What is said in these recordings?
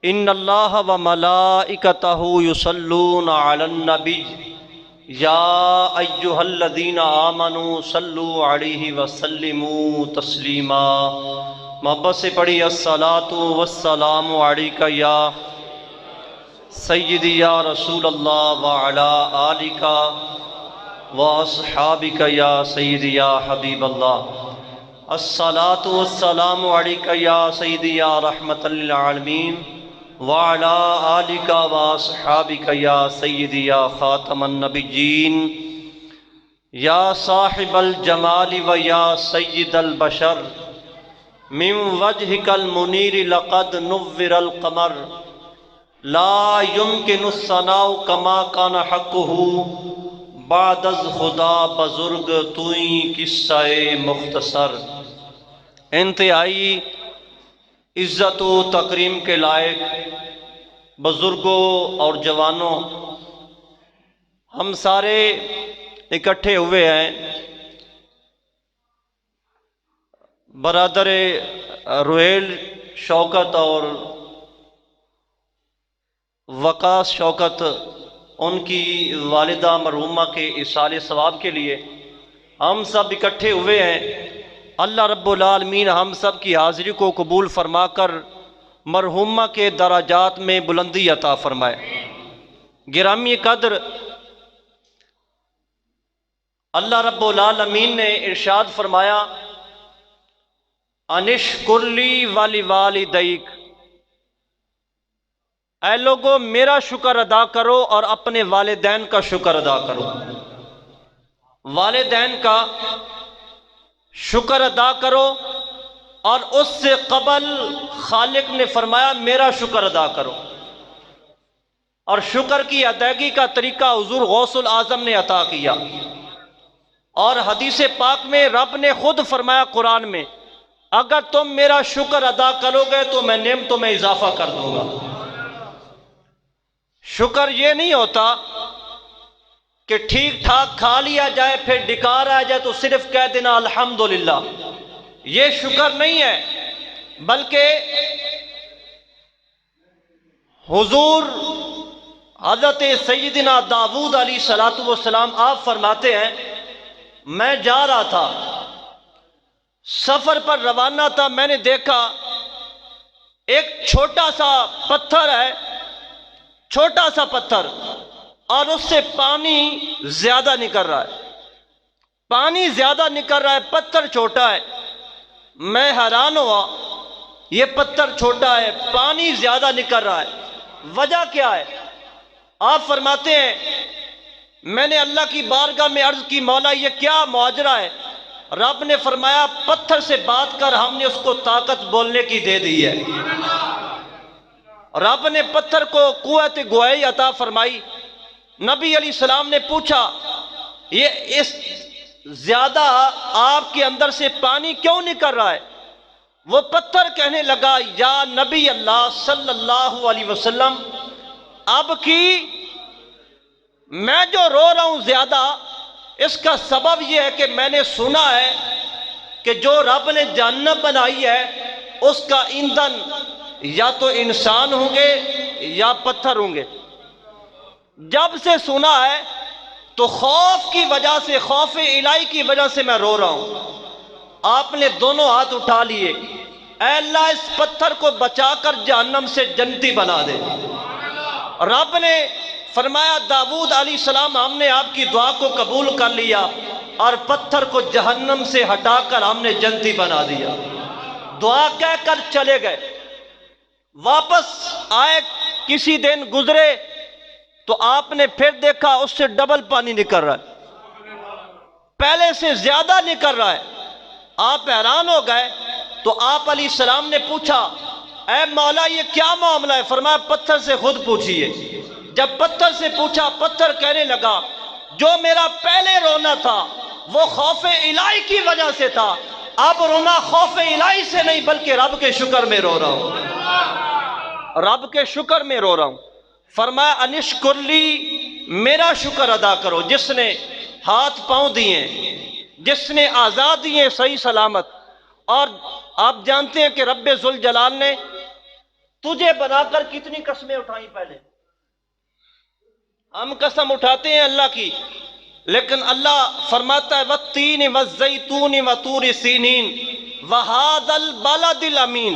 ان اللہ و ملائکتہ یصلون علی النبی یا ایہا الذین آمنوا صلوا علیہ وسلموا تسلیما۔ محبت سے پڑھی الصلاۃ والسلام علیک یا سیدی یا رسول اللہ وعلی آلک واصحابک یا سیدی یا حبیب اللہ۔ الصلاۃ والسلام علیک یا سیدی یا رحمۃ للعالمین وعلی آلک واصحابک یا سیدی یا خاتم النبیین یا صاحب الجمال و یا سید البشر من وجہک المنیر لقد نور القمر لا يمکن الثناء کما کان حقہ بعد از خدا بزرگ توئیں قصہ مختصر۔ انتہائی عزت و تکریم کے لائق بزرگوں اور جوانوں، ہم سارے اکٹھے ہوئے ہیں برادر روحیل شوکت اور وقاص شوکت، ان کی والدہ مرحومہ کے ایصال ثواب کے لیے ہم سب اکٹھے ہوئے ہیں۔ اللہ رب العالمین ہم سب کی حاضری کو قبول فرما کر مرحومہ کے درجات میں بلندی عطا فرمائے۔ گرامی قدر، اللہ رب العالمین نے ارشاد فرمایا انشکر لی ولوالدیک، اے لوگو میرا شکر ادا کرو اور اپنے والدین کا شکر ادا کرو۔ والدین کا شکر ادا کرو، اور اس سے قبل خالق نے فرمایا میرا شکر ادا کرو، اور شکر کی ادائیگی کا طریقہ حضور غوث الاعظم نے عطا کیا۔ اور حدیث پاک میں رب نے خود فرمایا قرآن میں، اگر تم میرا شکر ادا کرو گے تو میں نعمتوں میں اضافہ کر دوں گا۔ شکر یہ نہیں ہوتا کہ ٹھیک ٹھاک کھا لیا جائے پھر ڈکار آ جائے تو صرف کہہ دینا الحمدللہ، یہ شکر نہیں ہے، بلکہ حضور حضرت سیدنا داؤد علیہ السلام آپ فرماتے ہیں میں جا رہا تھا، سفر پر روانہ تھا، میں نے دیکھا ایک چھوٹا سا پتھر ہے، چھوٹا سا پتھر، اور اس سے پانی زیادہ نکل رہا ہے، پانی زیادہ نکل رہا ہے، پتھر چھوٹا ہے۔ میں حیران ہوا، یہ پتھر چھوٹا ہے، پانی زیادہ نکل رہا ہے، وجہ کیا ہے؟ آپ فرماتے ہیں میں نے اللہ کی بارگاہ میں عرض کی مولا یہ کیا ماجرا ہے؟ رب نے فرمایا پتھر سے بات کر، ہم نے اس کو طاقت بولنے کی دے دی ہے۔ رب نے پتھر کو قوت گوئی عطا فرمائی۔ نبی علیہ السلام نے پوچھا یہ اس زیادہ آپ کے اندر سے پانی کیوں نکل رہا ہے؟ وہ پتھر کہنے لگا یا نبی اللہ صلی اللہ علیہ وسلم، اب کی میں جو رو رہا ہوں زیادہ، اس کا سبب یہ ہے کہ میں نے سنا ہے کہ جو رب نے جہنم بنائی ہے اس کا ایندھن یا تو انسان ہوں گے یا پتھر ہوں گے۔ جب سے سنا ہے تو خوف کی وجہ سے، خوف الہی کی وجہ سے میں رو رہا ہوں۔ آپ نے دونوں ہاتھ اٹھا لیے، اے اللہ اس پتھر کو بچا کر جہنم سے جنتی بنا دے۔ رب نے فرمایا داؤد علیہ السلام ہم نے آپ کی دعا کو قبول کر لیا، اور پتھر کو جہنم سے ہٹا کر ہم نے جنتی بنا دیا۔ دعا کہہ کر چلے گئے، واپس آئے، کسی دن گزرے تو آپ نے پھر دیکھا اس سے ڈبل پانی نکل رہا ہے، پہلے سے زیادہ نکل رہا ہے۔ آپ حیران ہو گئے تو آپ علیہ السلام نے پوچھا اے مولا یہ کیا معاملہ ہے؟ فرمایا پتھر سے خود پوچھئے۔ جب پتھر سے پوچھا، پتھر کہنے لگا جو میرا پہلے رونا تھا وہ خوف الہی کی وجہ سے تھا، اب رونا خوف الہی سے نہیں بلکہ رب کے شکر میں رو رہا ہوں، رب کے شکر میں رو رہا ہوں۔ فرمایا انشکر لی، میرا شکر ادا کرو، جس نے ہاتھ پاؤں دیے، جس نے آزاد دیے صحیح سلامت۔ اور آپ جانتے ہیں کہ رب ذوالجلال نے تجھے بنا کر کتنی قسمیں اٹھائیں پہلے. ہم قسم اٹھاتے ہیں اللہ کی، لیکن اللہ فرماتا ہے والتین والزیتون وطور سینین وہذا البلد الامین.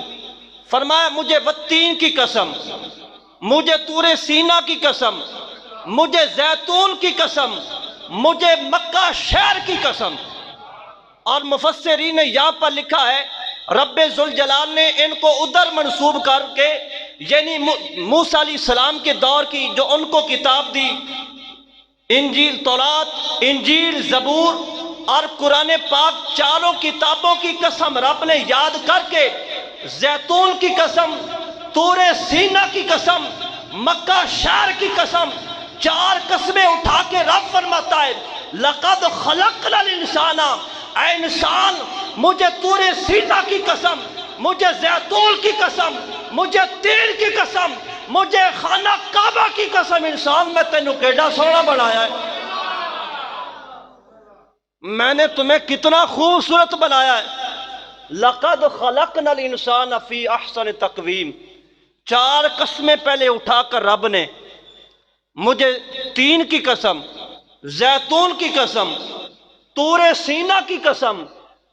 فرمایا مجھے والتین کی قسم، مجھے طور سینا کی قسم، مجھے زیتون کی قسم، مجھے مکہ شہر کی قسم. اور مفسرین نے یہاں پر لکھا ہے رب ذوالجلال نے ان کو ادھر منسوب کر کے، یعنی موسیٰ علیہ السلام کے دور کی جو ان کو کتاب دی، انجیل تورات، انجیل زبور اور قرآن پاک، چاروں کتابوں کی قسم رب نے یاد کر کے زیتون کی قسم، طور سینا کی قسم، مکہ شہر کی قسم، چار قسمیں اٹھا کے رب فرماتا ہے لقد خلقنا الانسان، اے انسان مجھے طور سینا کی قسم، مجھے زیتون کی قسم، مجھے تیل کی قسم، مجھے خانہ کعبہ کی قسم، انسان میں تینوں کیڑا سونا بنایا ہے، میں نے تمہیں کتنا خوبصورت بنایا ہے. لقد خلقنا الانسان فی احسن تقویم. چار قسمیں پہلے اٹھا کر رب نے، مجھے تین کی قسم، زیتون کی قسم، طور سینا کی قسم،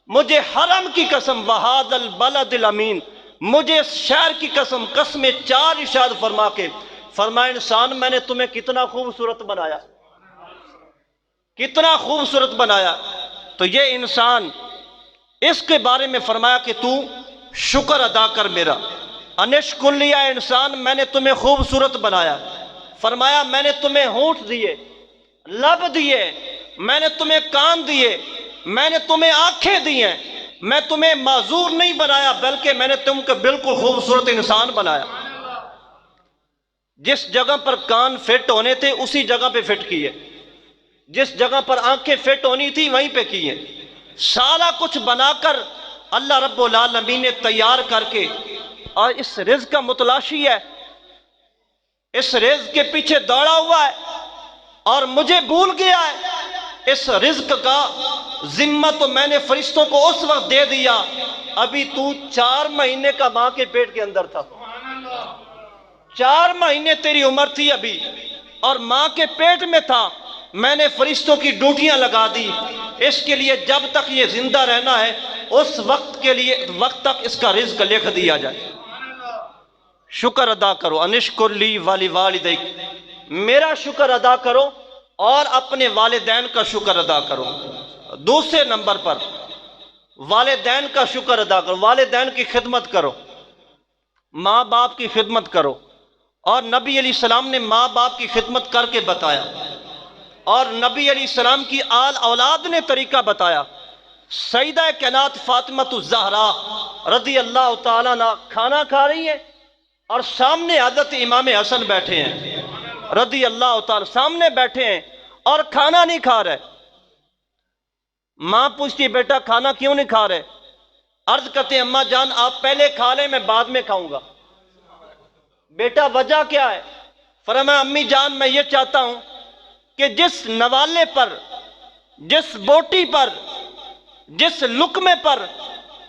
مجھے حرم کی قسم، وہذا البلد الامین، مجھے اس شہر کی قسم، قسمیں چار ارشاد فرما کے فرمایا انسان میں نے تمہیں کتنا خوبصورت بنایا، کتنا خوبصورت بنایا. تو یہ انسان، اس کے بارے میں فرمایا کہ تو شکر ادا کر میرا. انشکر لیا انسان میں نے تمہیں خوبصورت بنایا. فرمایا میں نے تمہیں ہونٹ دیے، لب دیے، میں نے تمہیں کان دیے، میں نے تمہیں آنکھیں دی ہیں، میں تمہیں معذور نہیں بنایا بلکہ میں نے تم کو بالکل خوبصورت انسان بنایا. جس جگہ پر کان فٹ ہونے تھے اسی جگہ پہ فٹ کیے، جس جگہ پر آنکھیں فٹ ہونی تھی وہیں پہ کیے. سارا کچھ بنا کر اللہ رب العالمین نے تیار کر کے، اور اس رزق کا متلاشی ہے، اس رزق کے پیچھے دوڑا ہوا ہے اور مجھے بھول گیا ہے. اس رزق کا ذمہ تو میں نے فرشتوں کو اس وقت دے دیا ابھی تو 4 مہینے کا ماں کے پیٹ کے اندر تھا. 4 مہینے تیری عمر تھی ابھی اور ماں کے پیٹ میں تھا. میں نے فرشتوں کی ڈیوٹیاں لگا دی اس کے لیے جب تک یہ زندہ رہنا ہے اس وقت کے لیے، وقت تک اس کا رزق لکھ دیا جائے. شکر ادا کرو. انشکر لی والی والدیک، میرا شکر ادا کرو اور اپنے والدین کا شکر ادا کرو. دوسرے نمبر پر والدین کا شکر ادا کرو، والدین کی خدمت کرو، ماں باپ کی خدمت کرو. اور نبی علیہ السلام نے ماں باپ کی خدمت کر کے بتایا، اور نبی علیہ السلام کی آل اولاد نے طریقہ بتایا. سیدہ کائنات فاطمہ الزہرا رضی اللہ تعالیٰ عنہ کھانا کھا رہی ہیں اور سامنے حضرت امام حسن بیٹھے ہیں رضی اللہ تعالیٰ، سامنے بیٹھے ہیں اور کھانا نہیں کھا رہے. ماں پوچھتی ہے بیٹا کھانا کیوں نہیں کھا رہے؟ عرض کرتے ہیں اماں جان آپ پہلے کھا لیں میں بعد میں کھاؤں گا. بیٹا وجہ کیا ہے؟ فرمایا امی جان میں یہ چاہتا ہوں کہ جس نوالے پر، جس بوٹی پر، جس لقمے پر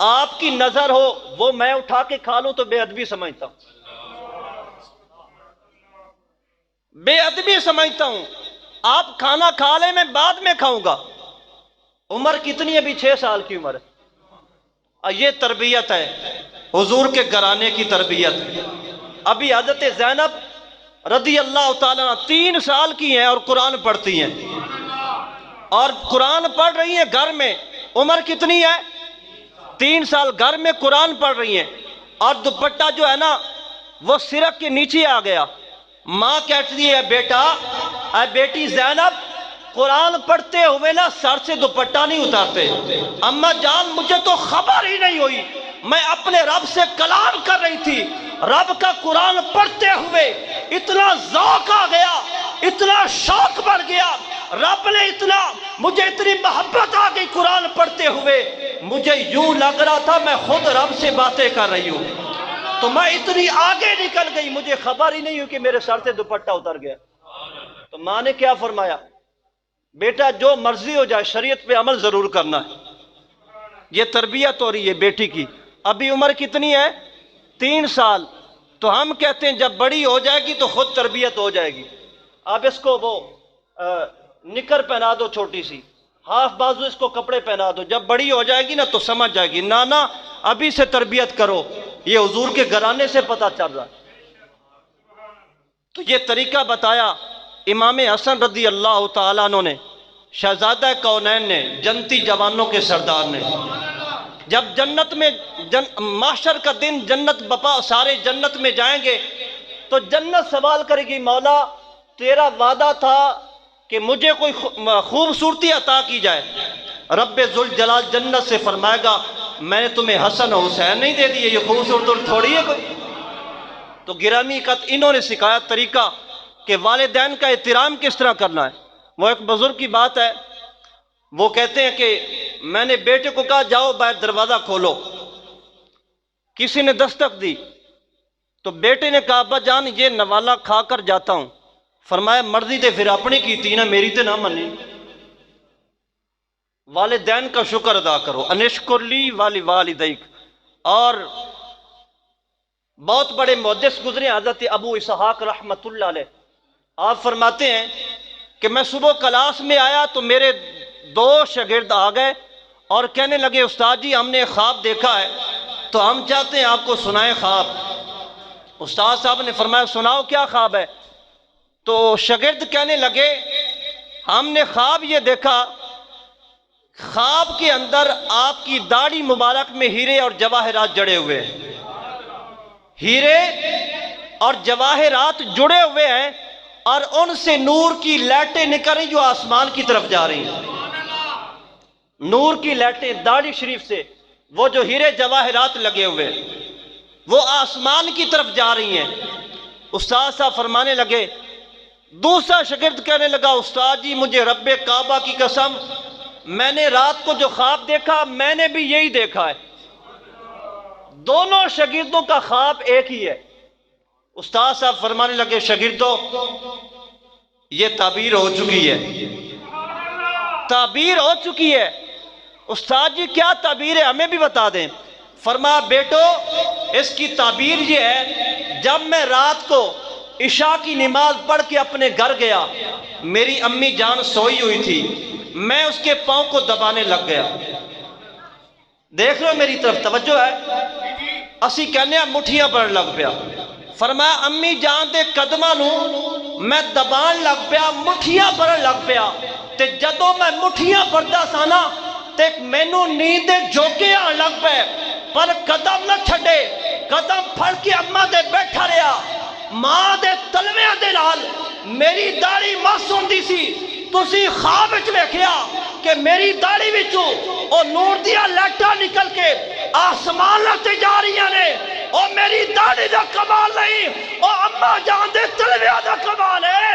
آپ کی نظر ہو وہ میں اٹھا کے کھا لوں تو بے ادبی سمجھتا ہوں، بے ادبی سمجھتا ہوں. آپ کھانا کھا لیں میں بعد میں کھاؤں گا. عمر کتنی ہے؟ ابھی 6 سال کی عمر ہے. یہ تربیت ہے حضور کے گھرانے کی تربیت. ابھی حضرت زینب رضی اللہ تعالیٰ 3 سال کی ہیں اور قرآن پڑھتی ہیں، اور قرآن پڑھ رہی ہیں گھر میں. عمر کتنی ہے؟ 3 سال. گھر میں قرآن پڑھ رہی ہیں اور دوپٹہ جو ہے نا وہ سرک کے نیچے آ گیا. ماں کہتی ہے بیٹا، اے بیٹی زینب قرآن پڑھتے ہوئے نا سر سے دوپٹہ نہیں اتارتے. اماں جان مجھے تو خبر ہی نہیں ہوئی، میں اپنے رب سے کلام کر رہی تھی، رب کا قرآن پڑھتے ہوئے اتنا ذوق آ گیا، اتنا شوق بڑھ گیا، رب نے اتنا، مجھے اتنی محبت آ گئی قرآن پڑھتے ہوئے، مجھے یوں لگ رہا تھا میں خود رب سے باتیں کر رہی ہوں. تو میں اتنی آگے نکل گئی، مجھے خبر ہی نہیں ہوئی کہ میرے سر سے دوپٹہ اتر گیا. تو ماں نے کیا فرمایا؟ بیٹا جو مرضی ہو جائے شریعت پہ عمل ضرور کرنا ہے. یہ تربیت ہو رہی ہے بیٹی کی. ابھی عمر کتنی ہے؟ 3 سال. تو ہم کہتے ہیں جب بڑی ہو جائے گی تو خود تربیت ہو جائے گی. آپ اس کو وہ نکر پہنا دو چھوٹی سی، ہاف بازو اس کو کپڑے پہنا دو، جب بڑی ہو جائے گی نا تو سمجھ جائے گی. نانا ابھی سے تربیت کرو، یہ حضور کے گھرانے سے پتہ چل رہا ہے. تو یہ طریقہ بتایا امام حسن رضی اللہ تعالیٰ عنہ نے، شہزادہ کونین نے، جنتی جوانوں کے سردار نے. جب جنت میں محشر کا دن جنت بپا سارے جنت میں جائیں گے تو جنت سوال کرے گی مولا تیرا وعدہ تھا کہ مجھے کوئی خوبصورتی عطا کی جائے. رب ذوالجلال جنت سے فرمائے گا میں نے تمہیں حسن و حسین نہیں دے دیے، یہ خوبصورت تھوڑی ہے کوئی. تو گرامی قد انہوں نے سکھایا طریقہ کہ والدین کا احترام کس طرح کرنا ہے. وہ ایک بزرگ کی بات ہے، وہ کہتے ہیں کہ میں نے بیٹے کو کہا جاؤ باہر دروازہ کھولو. کسی نے دستک دی تو بیٹے نے کہا ابا جان یہ نوالا کھا کر جاتا ہوں. فرمایا مرضی تے پھر اپنی کی تھی نا، میری تے نہ منی. والدین کا شکر ادا کرو. انشکر لی والی والدیک. اور بہت بڑے محدث گزرے حضرت ابو اسحاق رحمۃ اللہ علیہ، آپ فرماتے ہیں کہ میں صبح کلاس میں آیا تو میرے 2 شاگرد آ گئے اور کہنے لگے استاد جی ہم نے ایک خواب دیکھا ہے تو ہم چاہتے ہیں آپ کو سنائیں خواب. استاد صاحب نے فرمایا سناؤ کیا خواب ہے. تو شاگرد کہنے لگے ہم نے خواب یہ دیکھا، خواب کے اندر آپ کی داڑھی مبارک میں ہیرے اور جواہرات جڑے ہوئے ہیں. ہیرے اور جواہرات جڑے ہوئے ہیں اور ان سے نور کی لائٹیں نکل رہی جو آسمان کی طرف جا رہی ہیں. نور کی لائٹیں داڑھی شریف سے، وہ جو ہیرے جواہرات لگے ہوئے وہ آسمان کی طرف جا رہی ہیں. استاد صاحب فرمانے لگے، دوسرا شاگرد کہنے لگا استاد جی مجھے رب کعبہ کی قسم میں نے رات کو جو خواب دیکھا میں نے بھی یہی دیکھا ہے. دونوں شاگردوں کا خواب ایک ہی ہے. استاد صاحب فرمانے لگے شاگردوں یہ تعبیر ہو چکی ہے، تعبیر ہو چکی ہے. استاد جی کیا تعبیر ہے ہمیں بھی بتا دیں. فرمایا بیٹو اس کی تعبیر یہ ہے جب میں رات کو عشاء کی نماز پڑھ کے اپنے گھر گیا میری امی جان سوئی ہوئی تھی، میں اس کے پاؤں کو دبانے لگ گیا. دیکھ لو میری طرف توجہ ہے، اسی کہنے مٹھیاں پڑھ لگ پیا. فرمایا امی جان دے قدماں نو میں دبان لگ پیا، مٹھیاں پڑھ لگ پیا. تے جدوں میں مٹھیاں پڑھدا سا نا تے مینوں نیند دے جھوکے آن لگ پے، پر قدم نہ چھڈے، قدم پھڑ کے اما دے بیٹھا رہیا. ماں دے تلویاں دے نال میری داڑھی مس ہوندی سی. تسی خواب وچ ویکھیا کہ میری داڑھی وچوں او نور دیا لائٹاں نکل کے آسمان تے جا رہی نے. او میری داڑھی دا کمال نہیں، او اما جان دے تلویاں دا کمال ہے.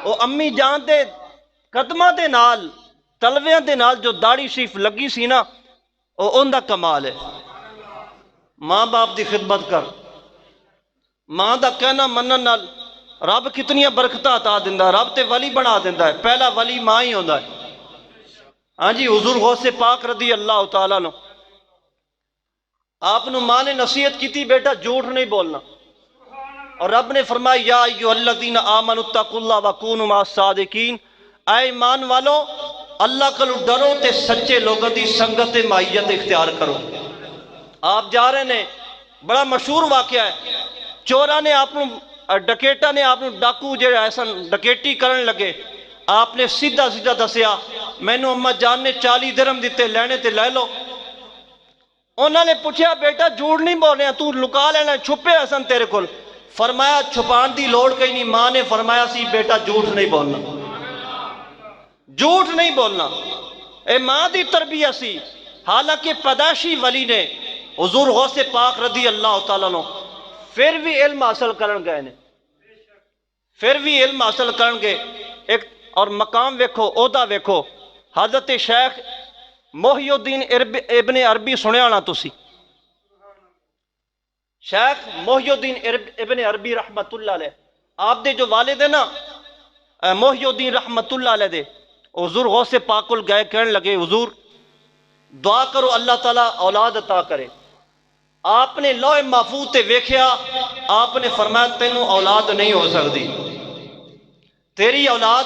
او امی جان دے قدماں دے نال تلویاں دے نال جو داڑھی شریف لگی سی نا او ان دا کمال ہے. ماں باپ دی خدمت کر، ماں دا کہنا منن نال رب کتنی برکتاں عطا دیندا ہے. رب تے ولی بنا دیندا ہے، پہلا ولی ماں ہی ہوندا ہے. ہاں جی حضور غوث پاک رضی اللہ تعالیٰ عنہ آپ نو ماں نے نصیحت کی تھی بیٹا جھوٹ نہیں بولنا، اور رب نے فرمایا یا ایھا الذین آمنوا اتقوا اللہ وکونوا مع الصادقین. اے ایمان والو اللہ کولو ڈرو تے سچے لوگوں دی سنگت مائیت اختیار کرو. آپ جا رہے نے، بڑا مشہور واقعہ ہے، چوراں نے آپ ڈکیٹا نے آپ ڈاکو جڑا ایسا ڈکیٹی کرن لگے، آپ نے سیدھا سیدھا دسیا مینوں اما جان نے 40 درہم دیتے لینے تے لے لو. انہوں نے پوچھا بیٹا جھوٹ نہیں بول رہے تو لکا لینا چھپے حسن تیرے کول. فرمایا چھپان دی لوڑ کہیں نہیں. ماں نے فرمایا سی بیٹا جھوٹ نہیں بولنا، جھوٹ نہیں بولنا. اے ماں دی تربیت سی. حالانکہ پیدائشی ولی نے حضور غوث پاک رضی اللہ تعالیٰ عنہ پھر بھی علم حاصل کرن گئے نے، پھر بھی علم حاصل کرن گے. ایک اور مقام ویکھو، عہدہ ویکھو. حضرت شیخ محی الدین ابن عربی سنیا ہونا تسی، شیخ محی الدین ابن عربی رحمت اللہ علیہ، آپ دے جو والد ہیں نا محی الدین رحمت اللہ علیہ دے، حضور غوث پاک کول گئے کہنے لگے حضور دعا کرو اللہ تعالیٰ اولاد عطا کرے. آپ نے لوح محفوظ تے ویکھیا، آپ نے فرمایا تینوں اولاد نہیں ہو سکتی، تیری اولاد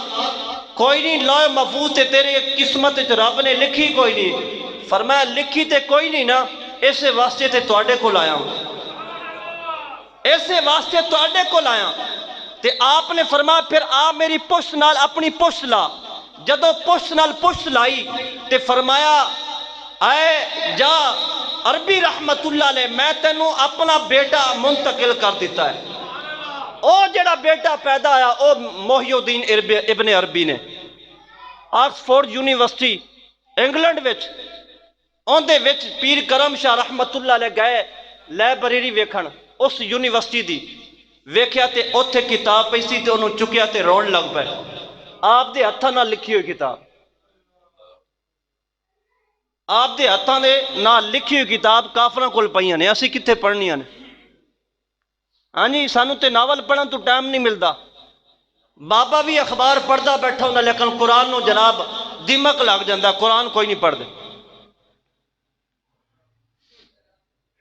کوئی نہیں، لوح محفوظ تے تیرے قسمت وچ رب نے لکھی کوئی نہیں۔ فرمایا لکھی تے کوئی نہیں نا، اسے واسطے تے تواڈے کول آیا ہوں، اسے واسطے تواڈے کول آیا۔ تے آپ نے فرمایا پھر آ میری پشت نال اپنی پشت لا۔ جدو پشت نال پشت لائی تے فرمایا اے جا عربی رحمت اللہ علیہ، میں تینوں اپنا بیٹا منتقل کر دیتا ہے۔ او جڑا بیٹا پیدا آیا او محی الدین ابن عربی نے آکسفورڈ یونیورسٹی انگلینڈ وچ، اون دے وچ پیر کرم شاہ رحمت اللہ علیہ گئے لائبریری ویکھن اس یونیورسٹی دی، ویکھیا تے اوتھے کتاب پئی سی تے انہوں چکیا تے رون لگ پے، آپ دے ہتھاں نال لکھی ہوئی کتاب، آپ دے ہتھاں دے نال لکھی ہوئی کتاب کافراں کول پئیاں نے، اسی کتھے پڑھنیاں نے؟ ہاں جی، سانو تے ناول پڑھن تو ٹائم نہیں ملدا، بابا بھی اخبار پڑھدا بیٹھا ہوندا لیکن قرآن نو جناب دمک لگ جاندا، قرآن کوئی نہیں پڑھ دے۔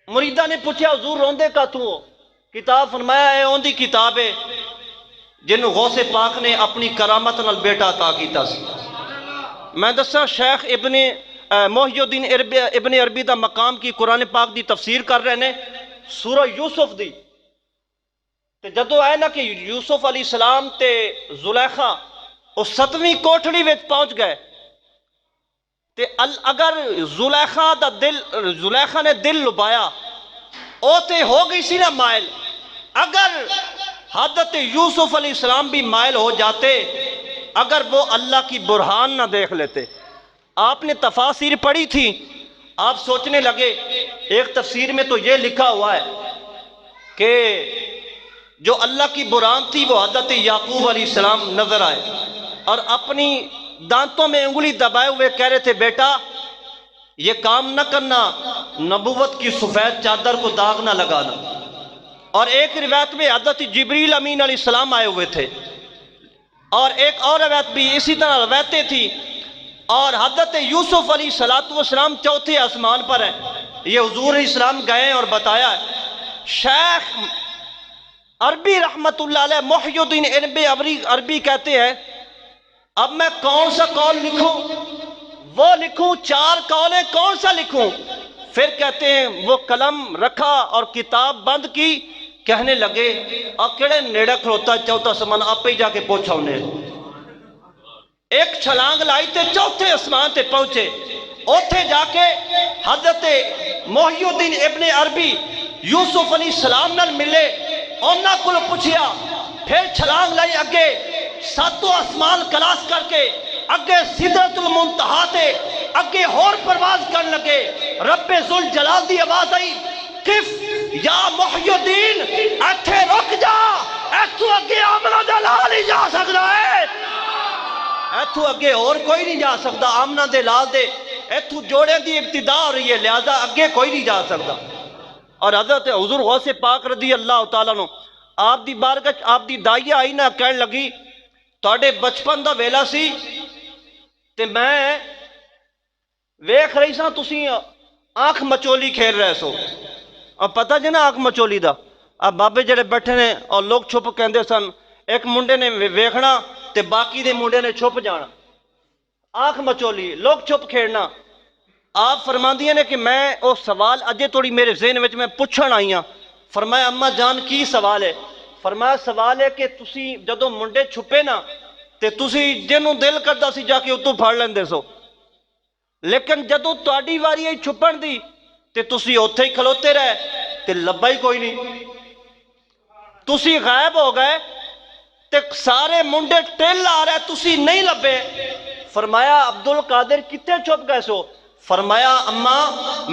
مریدہ نے پوچھا حضور روندے کا تو ہو؟ کتاب فرمایا اے اون دی کتاب ہے جنہوں غوث پاک نے اپنی کرامت نال بیٹا عطا کیتا سی۔ میں دسا شیخ محی الدین ابن عربی دا مقام کی قرآن پاک دی تفسیر کر رہے نے سورہ یوسف دی، تے جدو آئے نا کہ یوسف علیہ السلام تے زلیخا اس 7ویں کوٹھڑی وچ پہنچ گئے تے اگر زلیخا نے دل لبایا او تے ہو گئی سی نا مائل، اگر حضرت یوسف علیہ السلام بھی مائل ہو جاتے، اگر وہ اللہ کی برہان نہ دیکھ لیتے۔ آپ نے تفاسیر پڑھی تھی، آپ سوچنے لگے، ایک تفسیر میں تو یہ لکھا ہوا ہے کہ جو اللہ کی برہان تھی وہ حضرت یعقوب علیہ السلام نظر آئے اور اپنی دانتوں میں انگلی دبائے ہوئے کہہ رہے تھے بیٹا یہ کام نہ کرنا، نبوت کی سفید چادر کو داغ نہ لگانا۔ اور ایک روایت میں حضرت جبریل امین علیہ السلام آئے ہوئے تھے، اور ایک اور روایت بھی اسی طرح روایتیں تھی، اور حضرت یوسف علیہ السلام چوتھے آسمان پر ہیں۔ یہ حضور علیہ السلام گئے اور بتایا ہے۔ شیخ عربی رحمت اللہ علیہ محی الدین عربی کہتے ہیں اب میں کون سا قول لکھوں، وہ لکھوں، 4 قولیں کون سا لکھوں؟ پھر کہتے ہیں وہ قلم رکھا اور کتاب بند کی، کہنے لگے کیڑے نیڑے کھلوتا چوتھا آسمان، آپ ہی جا کے پوچھا انہیں۔ ایک چھلانگ لائی تے چوتھے آسمان تے پہنچے، اوتھے جا کے حضرت محی الدین ابن عربی یوسف علیہ السلام نال ملے، انہاں کو پوچھیا، پھر چھلانگ لائی اگے 7 آسمان کلاس کر کے اگے سدرۃ المنتہا تے اگے ہور پرواز کرن لگے، رب ذوالجلال دی آواز آئی قف یا محی الدین، ایتھے رک جا، ایتھوں اگے آمنہ دے لال ہی جا سکتا ہے، ایتھوں اگے اور کوئی نہیں جا سکتا، آمنہ دے لال دے ایتھوں جوڑے دی ابتدا ہو رہی ہے، لہذا اگے کوئی نہیں جا سکتا۔ اور حضرت حضور غوث پاک رضی اللہ تعالیٰ عنہ آپ دی بارگاہ آپ دی دائیا آئی نہ کہنے لگی تواڈے بچپن دا ویلا سی تے میں ویکھ رہی ساں تسی آنکھ مچولی کھیل رہے سو، اب پتہ جی نا آنکھ مچولی دا، اب بابے جڑے بیٹھے نے اور لوگ چھپ کہندے سن، ایک منڈے نے ویکھنا تے باقی دے منڈے نے چھپ جانا، آنکھ مچولی، لوگ چھپ کھیڑنا۔ آپ فرماندیاں نے کہ میں وہ سوال اجے توڑی میرے ذہن وچ میں پوچھن آئی ہاں۔ فرمایا اماں جان کی سوال ہے؟ فرمایا سوال ہے کہ تسی جدوں منڈے چھپے نا تے تسی جنوں دل کردا سی جا کے اتوں پھڑ لیندے سو، لیکن جدوں تواڈی واری آئی چھپن دی تے تسی اوتھے ہی کھلوتے رہے تے لبا ہی کوئی نہیں، تسی غائب ہو گئے تے سارے منڈے ٹل آ رہے تسی نہیں لبے۔ فرمایا عبدالقادر کتے چھپ گئے سو؟ فرمایا اماں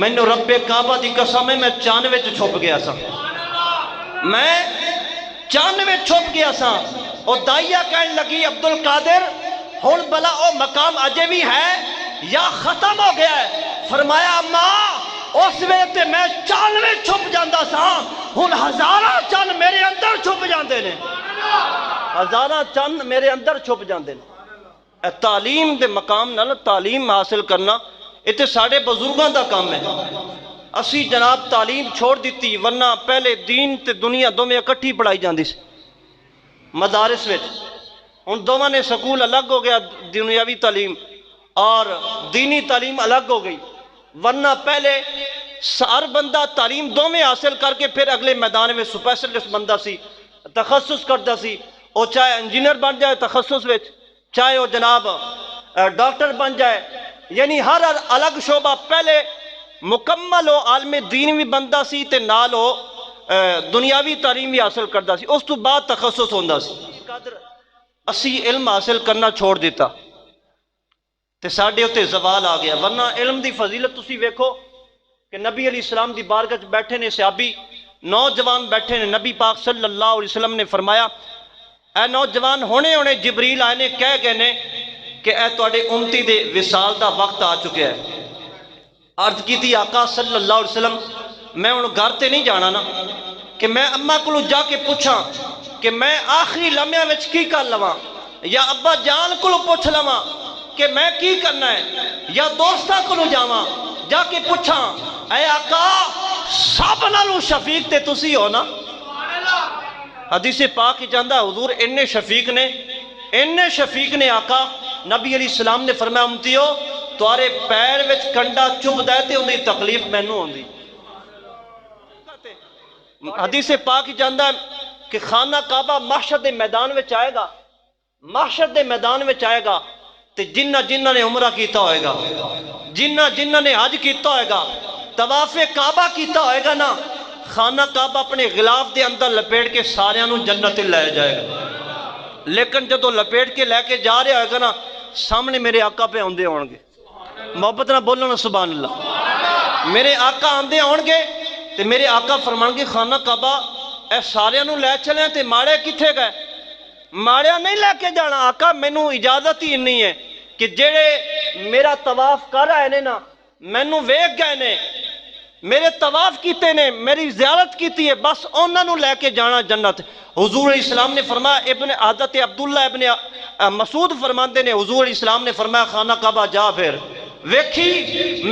مینوں رب کعبہ دی قسم ہے میں چاند وچ چھپ گیا سا، میں چاند وچ چھپ گیا سا۔ اور دائیا کہنے لگی عبدالقادر ہن بلا او مقام اجے بھی ہے یا ختم ہو گیا ہے؟ فرمایا اماں اس وقت میں چاند وچ چھپ جاندا سا، ہن ہزاراں چند میرے اندر چھپ جاندے نے، ہزاراں چند میرے اندر چھپ جاندے نے۔ تعلیم دے مقام نال تعلیم حاصل کرنا یہ تے ساڑے بزرگاں دا کام ہے۔ اسی جناب تعلیم چھوڑ دیتی، ورنہ پہلے دین تے دنیا دونوں اکٹھی پڑھائی جاندی سی مدارس وچ۔ ہن دونوں نے سکول الگ ہو گیا، دنیاوی تعلیم اور دینی تعلیم الگ ہو گئی، ورنہ پہلے ہر بندہ تعلیم دونوں حاصل کر کے پھر اگلے میدان میں سپیشلسٹ بندہ سی، تخصص کرتا سی، وہ چاہے انجینئر بن جائے تخصص وچ، چاہے وہ جناب ڈاکٹر بن جائے، یعنی ہر الگ شعبہ پہلے مکمل ہو عالم دین بھی بندہ سی تے نال ہو دنیاوی تعلیم بھی حاصل کرتا سی، اس تو بعد تخصص ہوندا سی۔ قدر اسی علم حاصل کرنا چھوڑ دیتا تے ساڈے اتے زوال آ گیا، ورنہ علم دی فضیلت تسی ویکھو کہ نبی علیہ السلام دی بارگاہ وچ بیٹھے نے صحابی نوجوان بیٹھے نے، نبی پاک صلی اللہ علیہ وسلم نے فرمایا اے نوجوان ہونے ہونے جبریل آئے نے کہہ گئے نے کہ اے تواڈے امتی دے وصال دا وقت آ چکا ہے۔ عرض کی تھی آقا صلی اللہ علیہ وسلم میں ان گھر تے نہیں جانا نا کہ میں اماں کو جا کے پوچھاں کہ میں آخری لمحے وچ کی کر لواں، یا ابا جان کو پوچھ لواں کہ میں کی کرنا ہے، یا دوستاں کو جاواں جا کے پوچھاں اے آقا سب نالوں شفیق تے تسی ہو نا۔ حدیث پاک جاندہ حضور انہیں شفیق نے آقا نبی علیہ السلام نے فرمایا امتیو توارے پیر وچ کنڈا چب دے تے اندھی تکلیف مینوں ہوندی۔ حدیث پاک جاندہ کہ خانہ کعبہ محشر دے میدان وچ آئے گا، محشر دے میدان وچ آئے گا تے جنہ نے عمرہ کیتا ہوئے گا، جنہ نے حج کیتا ہوئے گا، طواف کعبہ کیتا ہوئے گا نا، خانہ کعبہ اپنے غلاف دے اندر لپیٹ کے سارے انہوں جنت لے جائے گا۔ لیکن جدو لپیٹ کے لے کے جا رہے ہوئے گا نا، سامنے میرے آقا پہ آندے ہون گے، محبت نہ بولنا سبحان اللہ، میرے آقا آندے ہون گے تے میرے آقا فرمان گے خانہ کعبہ اے سارے انہوں لے چلیں تے ماڑے کتھے گئے؟ ماڑے نہیں لے کے جانا آقا، مینوں اجازت ہی نہیں ہے کہ جڑے میرا طواف کر آئے نے نا مینوں ویکھ گئے نے، میرے طواف کیتے نے، میری زیارت کیتی ہے، بس انہاں نوں لے کے جانا جنت۔ حضور علیہ السلام نے فرمایا ابن عادت عبداللہ ابن مسعود فرماندے نے حضور علیہ السلام نے فرمایا خانہ کعبہ جا پھر ویکھی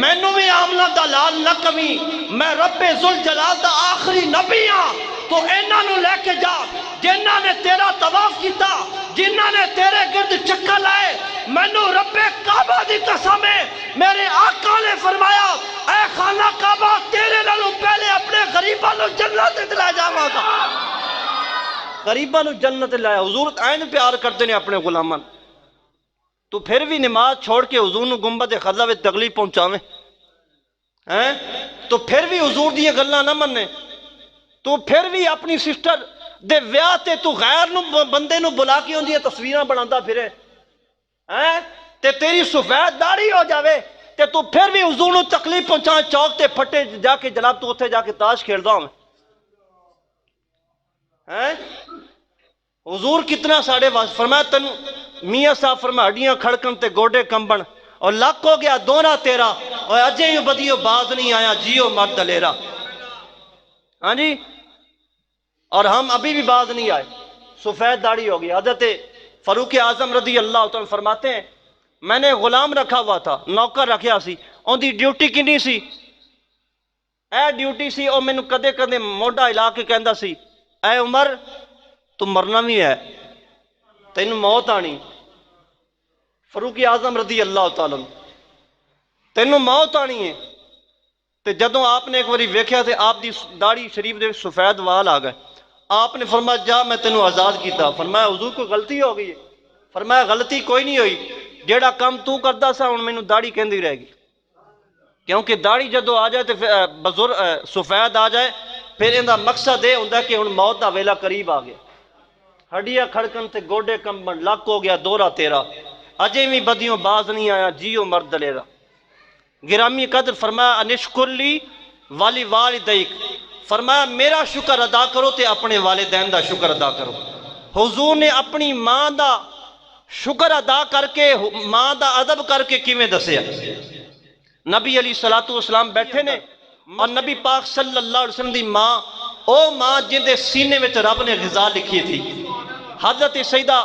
مینوں بھی آمنہ دا لال نہ کمی، میں رب ذوالجلال دا آخری نبی ہاں، تو انہاں نوں لے کے جا جنہاں نے تیرا طواف کیتا، جنہاں نے تیرے گرد چکر لائے، مینوں رب کعبہ دی قسم ہے میرے آقا نے فرمایا اے خانہ کعبہ تیرے نالوں پہلے اپنے غریباں نوں جنت لے جاواں گا، غریباں نوں جنت لے۔ حضور عین پیار کرتے ہیں اپنے غلامان، تو پھر بھی نماز چھوڑ کے حضور نوں گنبد خضرا وچ تکلیف پہنچاویں ہیں، تو پھر بھی حضور دی گلاں نہ مننے، تو پھر بھی اپنی سسٹر دے ویاہ تے تو غیر نو بندے نو بلا کے ہوندی تصویراں بناتا پھرے ہیں تے تیری سفید داڑھی ہو جاوے تے تو پھر بھی حضور نو تکلیف پہنچا چوک تے پھٹے جا کے جناب تو اتھے جا کے تاش کھیلدا ہوں ہیں۔ حضور کتنا ساڑے واس فرمایا تن میاں صاحب فرمایا ہڈیاں کھڑکن تے گوڑے کمبن اور لک ہو گیا دونا تیرا اور اجے ہی بدیو باز نہیں آیا جیو مرد دلیرا، ہاں جی، اور ہم ابھی بھی باز نہیں آئے، سفید داڑھی ہو گئی۔ حضرت فاروق اعظم رضی اللہ تعالیٰ فرماتے ہیں میں نے غلام رکھا ہوا تھا، نوکر رکھیا سی، ان دی ڈیوٹی کنی سی، اے ڈیوٹی سی، او مینوں کدے کدے موڈا ہلا کے کہندا سی اے عمر تو مرنا بھی ہے، تینوں موت آنی، فاروق اعظم رضی اللہ تعالیٰ تینوں موت آنی ہے۔ تے جدوں آپ نے ایک باری ویکھیا تے آپ دی داڑھی شریف دے سفید وال آ گئے، آپ نے فرمایا جا میں تینوں آزاد کیتا۔ فرمایا حضور کوئی غلطی ہو گئی ہے؟ فرمایا غلطی کوئی نہیں ہوئی، جیڑا کام تو کردا سا ہن مینوں داڑھی کہندی رہے گی، کیونکہ داڑھی جدوں آ جائے تے بزرگ سفید آ جائے پھر ان دا مقصد یہ ہوندا کہ ہن موت دا ویلا قریب آ گیا، ہڈیاں کھڑکن تے گوڈے کمبن لک ہو گیا دورہ تیرا اجے بھی بدیوں باز نہیں آیا جیو مرد دلیرا۔ گرامی قدر فرمایا انشکر لی والی والدیک، فرمایا میرا شکر ادا کرو تے اپنے والدین دا شکر ادا کرو۔ حضور نے اپنی ماں دا شکر ادا کر کے ماں دا ادب کر کے کیویں دسیا؟ نبی علیہ السلام بیٹھے نے اور نبی پاک صلی اللہ علیہ وسلم دی ماں او ماں جن دے سینے میں رب نے غذا لکھی تھی، حضرت سیدہ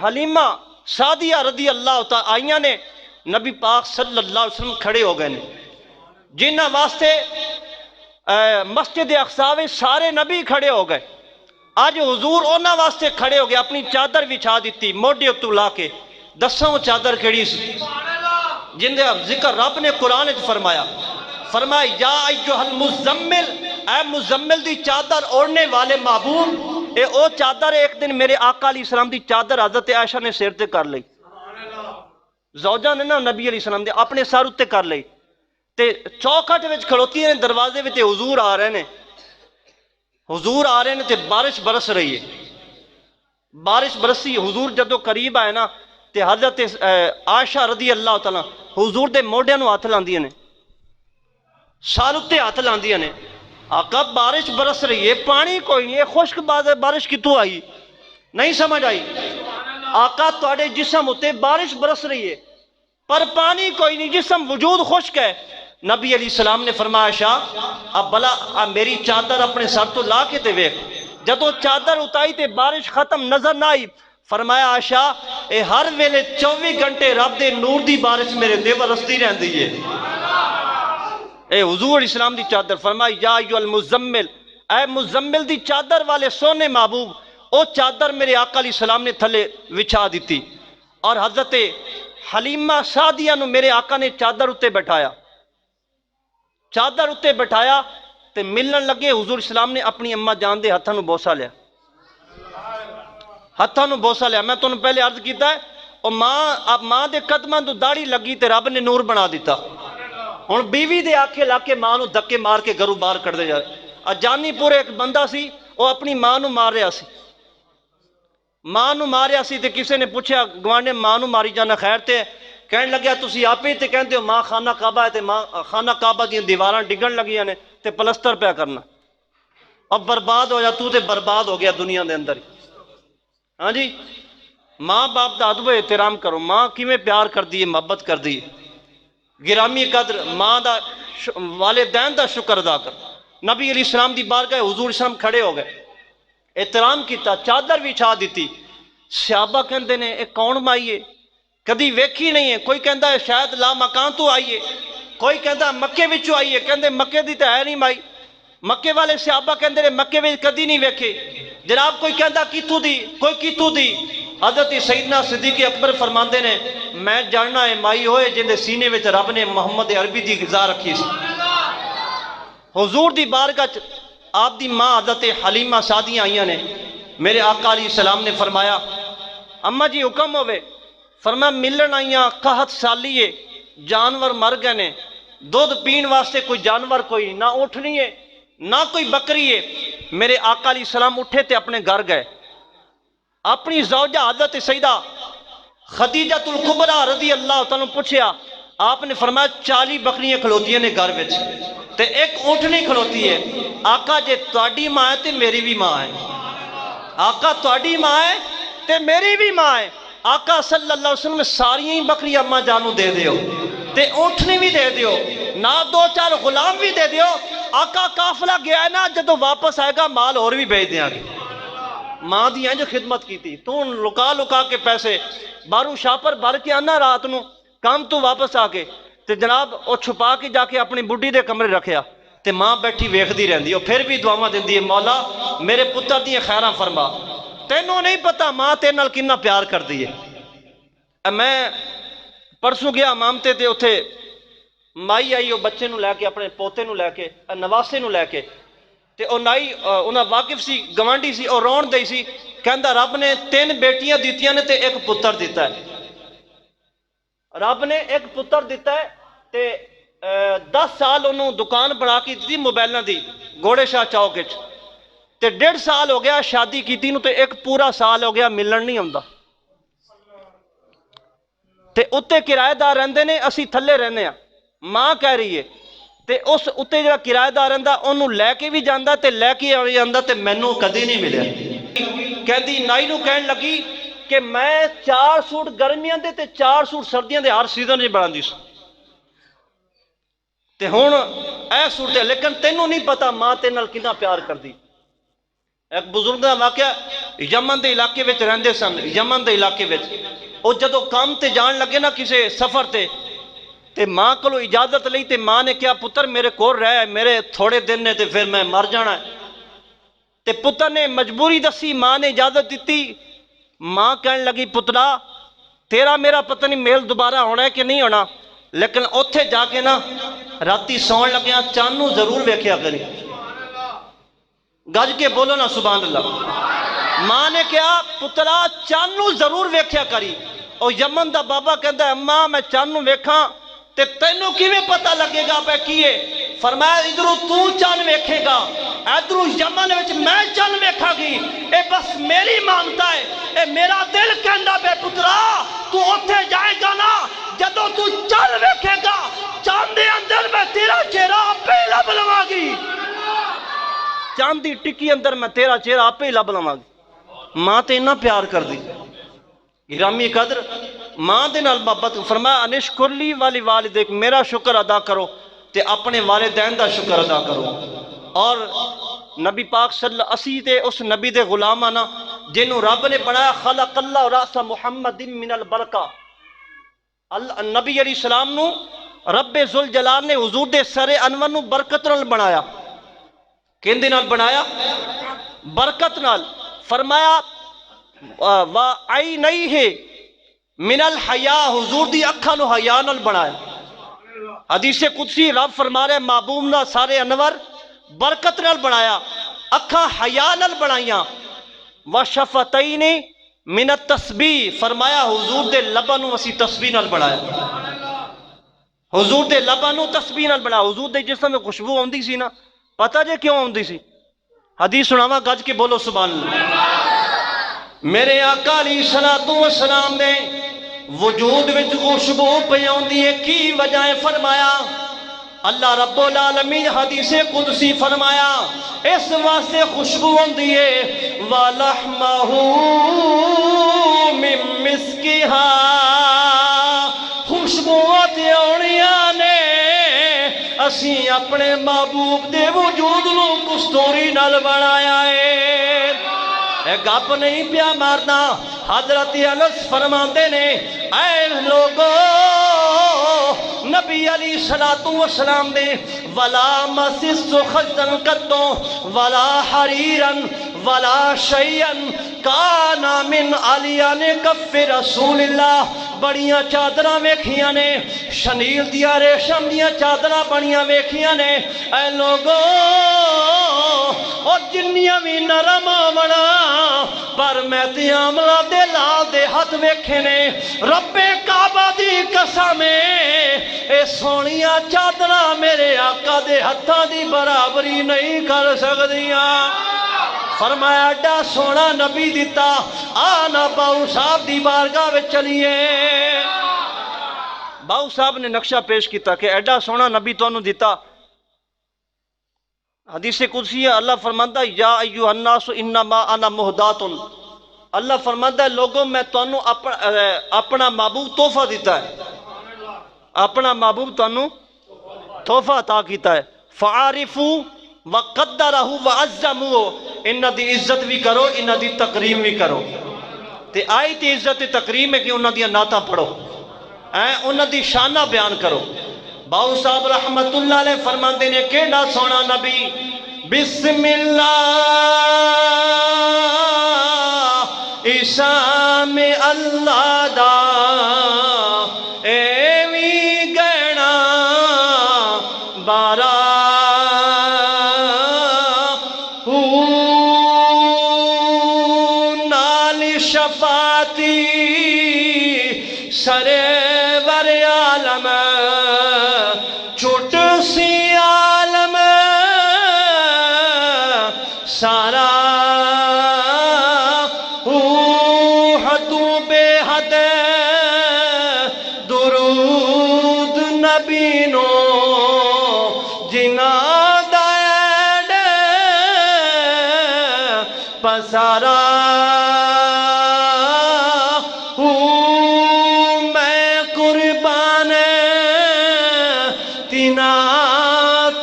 حلیمہ سعدیہ رضی اللہ تعالیٰ آئیاں نے، نبی پاک صلی اللہ علیہ وسلم کھڑے ہو گئے نے، جنہاں واسطے مسجد اقصا وچ سارے نبی کھڑے ہو گئے، اج حضور انہاں واسطے کھڑے ہو گئے، اپنی چادر بچھا دیتی موڈے اتو لا کے۔ دساں چادر کیڑی سی جن دے ذکر رب نے قرآن وچ فرمایا، فرمایا یا ایھا المزمل، اے مزمل دی چادر اوڑھنے والے محبوب، اے او چادر ایک دن میرے آقا علیہ السلام دی چادر حضرت عائشہ نے سر تے کر لئی، زوجہ نے نا نبی علیہ السلام دے اپنے سر تے کر لئی، تے چوکھٹ وچ کھڑوتی ہیں دروازے وچ حضور آ رہے نے، حضور آ رہے نے تے بارش برس رہی ہے، بارش برسی، حضور جدو قریب آئے نا تے حضرت عائشہ رضی اللہ تعالیٰ حضور دے موڈیاں نو ہاتھ لاندیاں نے، سال اتے ہاتھ لاندیاں نے، آقا بارش برس رہی ہے، پانی کوئی نہیں ہے، خشک بارش کتوں آئی؟ نہیں سمجھ آئی؟ آقا تواڈے جسم اتے بارش برس رہی ہے پر پانی کوئی نہیں، جسم وجود خشک ہے۔ نبی علیہ السلام نے فرمایا عائشہ اب بلا میری چادر اپنے سر تو لا کے تے ویکھ، جدو چادر اتائی تے بارش ختم نظر نہ آئی، فرمایا عائشہ اے ہر ویلے 24 گھنٹے رب دے نور دی بارش میرے دے برستی رہندی ہے۔ اے حضور علیہ السلام دی چادر، فرمایا یا ایھا المزمل، اے مزمل دی چادر والے سونے محبوب، او چادر میرے آقا علیہ السلام نے تھلے وچھا دیتی، اور حضرت حلیمہ سعدیہ نو میرے آقا نے چادر اتے بٹھایا، چادر اتے بٹھایا تے ملن لگے، حضور اسلام نے اپنی اماں جان دے ہتھاں نو بوسا لیا، ہتھاں نو بوسا لیا۔ میں تانوں پہلے عرض کیتا ہے او ماں دے قدماں تو داڑھی لگی تے رب نے نور بنا دیتا، ہن بیوی دے آکھے لا کے ماں نو دھکے مار کے گھروں باہر کر دے جائے۔ جانی پور ایک بندہ سی، وہ اپنی ماں نو مار رہا سی، ماں نو ماریا سی تے کسے نے پوچھا گوانڈے ماں نو ماری جانا خیر تے؟ کہن لگیا تسی آپ ہی تے کہندے ہو ماں خانہ کعبہ ہے تے ماں خانہ کعبہ دی دیواراں ڈگن لگیاں نے تے پلستر پیا کرنا، اب برباد ہو جا تو تے برباد ہو گیا دنیا دے اندر۔ ہاں جی، ماں باپ دا ادب و احترام کرو، ماں کیویں پیار کر دی ہے، محبت کر دی ہے، گرامی قدر ماں دا والدین دا شکر ادا کر۔ نبی علیہ السلام دی بارگاہ حضور اسلام کھڑے ہو گئے، احترام کیتا، چادر بچھا دیتی۔ صحابہ کہندے نے اے کون مائی ہے، کدی ویکھی نہیں ہے، کوئی کہندا ہے شاید لا مکان تو آئیے، کوئی کہندا مکے وچوں آئیے، کہندے مکے دی تے ہے نہیں مائی، مکے والے صحابہ کہندے نے مکے وچ کدی نہیں ویکھے، جناب کوئی کہندا کیتھوں دی، کوئی کیتھوں دی۔ حضرت سیدنا صدیق اکبر فرماندے نے میں جاننا ہے مائی ہوئے جن دے سینے وچ رب نے محمد عربی دی غذا رکھی سی۔ حضور دی بارگاہ آپ دی ماں حضرت حلیمہ سعدیہ آئیاں نے، میرے آقا علیہ السلام نے فرمایا اماں جی حکم ہوئے، فرمایا ملن آئیاں قحط سالی ہے، جانور مر گئے نے، دودھ پین واسطے کوئی جانور کوئی نہ اٹھنی ہے نہ کوئی بکری ہے۔ میرے آقا علیہ السلام اٹھے تے اپنے گھر گئے، اپنی زوجہ حضرت سیدہ خدیجہ الکبریٰ رضی اللہ تعالیٰ پوچھیا، آپ نے فرمایا 40 بکریاں کھلوتی ہیں گھر وچ تے ایک اونٹنی کھلوتی ہے۔ آقا جے تواڈی ماں ہے تے میری بھی ماں ہے، آقا تواڈی ماں ہے تے میری بھی ماں ہے۔ آقا صلی اللہ علیہ وسلم ساری ہی بکری اماں جانو دے دیو تے اونٹنی بھی دے دیو، نہ 2-4 غلام بھی دے دیو۔ آقا قافلہ گیا ہے نا، جدو واپس آئے گا مال اور بھی بھیج دیاں گے۔ ماں دی جو خدمت کی تھی، تو لکا لکا کے پیسے باروں شاپر بھر کے آنا رات نو کام تو واپس آ کے تے جناب وہ چھپا کے جا کے اپنی بڈھی دے کمرے رکھیا تے ماں بیٹھی ویکھدی رہندی، وہ پھر بھی دعاواں دیندی ہے مولا میرے پتر دی خیراں فرما، تینوں نہیں پتا ماں تیرے نال کتنا پیار کردی ہے۔ میں پرسوں گیا امامتے تے اتھے مائی آئی وہ بچے نو لے کے اپنے پوتے نو لے کے نواسے نو لے کے تے او نائی انہاں واقف سی گوانڈی سی، اور رون دئی سی، کہندا رب نے 3 بیٹیاں دیتیاں نے تے 1 پتر دیتا ہے، رب نے 1 پتر دیتا ہے تے 10 سال انہوں دکان بڑھا کی دی موبائلہ دی گھوڑے شاہ چوک وچ تے 1.5 سال ہو گیا شادی کیتی نو تے 1 پورا سال ہو گیا ملن نہیں آندا تے اتے کرایہ دار رہندے نے، اسی تھلے رہنے ہیں، ماں کہہ رہی ہے تے اس اتے جڑا کرایہ دار رہندا انہوں لے کے بھی جاندا تے لے کے آ جاندا تے مینوں کدی نہیں ملیا۔ کہندی نائی نو کہن لگی کہ میں 4 سوٹ گرمیاں دے تے 4 سوٹ سردیاں دے ہر سیزن وچ بناندی سو تے ہن اے سوٹ ہے، لیکن تینوں نہیں پتا ماں تیرے نال کتنا پیار کردی۔ ایک بزرگ دا واقعہ یمن دے علاقے وچ رہندے سن، یمن دے علاقے وچ او جدو کام تے جان لگے نا کسے سفر تے تے ماں کو اجازت لئی تے ماں نے کیا پتر میرے کو رہ میرے تھوڑے دن نے تے پھر میں مر جانا ہے۔ تے پتر نے مجبوری دسی، ماں نے اجازت دیتی۔ ماں کہنے لگی پترا تیرا میرا پتہ نہیں میل دوبارہ ہونا ہے کہ نہیں ہونا، لیکن اوتھے جا کے نا راتی سون لگیا چانو ضرور ویکھیا کری۔ گج کے بولو نا سبحان اللہ۔ ماں نے کہا پترا چانو ضرور ویکھیا کری۔ اور یمن دا بابا کہندا ہے اماں میں چانو ویکھاں تے تینوں کیویں پتہ لگے گا پہ کیے؟ فرمایا ادھروں تو چان ویکھے گا، ادھروں یمن وچ میں چان ویکھاں گی، اے بس میری مانتا ہے، اے میرا دل کہندا پہ پترا تو اوتھے جائے گا نا، جدوں تو چان ویکھے گا چاند دے اندر میں تیرا چہرہ آپے ہی لب لواں گی، چاند دی ٹکی اندر میں تیرا چہرہ آپے ہی لب لواں گی۔ ماں تے اتنا پیار کر دی گرامی قدر، ماں دے نال محبت۔ فرمایا انشکر لی والی والدیک، میرا شکر ادا کرو تے اپنے والدین دا شکر ادا کرو۔ اور نبی پاک صلی اللہ اسی تے اس نبی دے غلام آنا جنہوں رب نے بنایا، خلق اللہ راس محمد من البرکہ، نبی علیہ السلام نو رب ذوالجلال نے حضور دے سر انور نو برکت نال بنایا۔ کیندے نال بنایا؟ برکت نال۔ فرمایا وَعَيْنَيْهِ من الحیاء، حضور دی اکھاں نو حیا نال بنایا۔ حدیث قدسی رب فرما رہے محبوب نہ سارے انور برکت نال بنایا، اکھاں حیا نال بنائیاں۔ وَشَفَتَيْنِ من التسبیح، فرمایا حضور دے لباں نو اسی تسبیح نال بنایا، حضور دے لباں نو تسبیح نال بنایا۔ حضور دے جسم میں خوشبو آندی سی نا، پتہ جے کیوں آندی سی؟ حدیث سناواں گج کے بولو سبحان اللہ۔ میرے آقا علیہ السلام نے وجود وچ خوشبو پئی آندی ہے، کی وجہ ہے؟ فرمایا اللہ رب العالمین حدیث قدسی فرمایا اس واسطے خوشبو آندی ہے وَلَحْمَهُ مِن مِسْكِهَا، خوشبوات آنیاں نے اسی اپنے محبوب دے وجود نو کستوری نال بنایا ہے۔ اے گپ نہیں پیا مارنا، حضرت انس فرماندے نے اے لوگو نبی علیہ السلام نے ولا مسس خزن قطو ولا حریرا ولا شیئا کان من علیان کف رسول اللہ، بڑیاں چادراں ویکھیاں نے، شنیل دیا ریشم دیا چادراں بڑیاں ویکھیاں نے۔ اے لوگو اور جنیاں بھی نرم آونا پر میں تے عاملہ دے لال دے ہاتھ ویکھے نے، رب کعبہ دی قسم اے سونیاں چادراں میرے آقا دے ہتھاں دی برابری نہیں کر سکدیاں۔ فرمایا ایڈا سونا نبی دیتا، آنا باؤ صاحب دی بارگاہ وچ چلیے۔ باؤ صاحب نے نقشہ پیش کیتا کہ ایڈا سونا نبی تو انہوں دیتا۔ حدیث قدسی ہے اللہ فرماندہ یا ایوہ الناس انما انا مہدات، اللہ فرماندہ لوگوں میں تو انہوں اپنا محبوب تحفہ دیتا ہے، اپنا محبوب تو انہوں تحفہ عطا کیتا ہے۔ فعارفو وقدرہو وعظمو، انہ دی عزت بھی کرو انہ دی تقریم بھی کرو۔ تے آئی تی عزت تقریم ہے کہ انہ دی نعتہ پڑھو، انہ دی شانہ بیان کرو۔ باؤ صاحب رحمت اللہ علیہ فرماندے نے کیڑا سونا نبی، بسم اللہ عشام اللہ دا ایوی گینا بارا نال شفاعتی سرے ور عالم چھوٹ سی عالم سارا حدوں بے حد درود نبی نو جنا دائڑ پسارا میں قربان تینا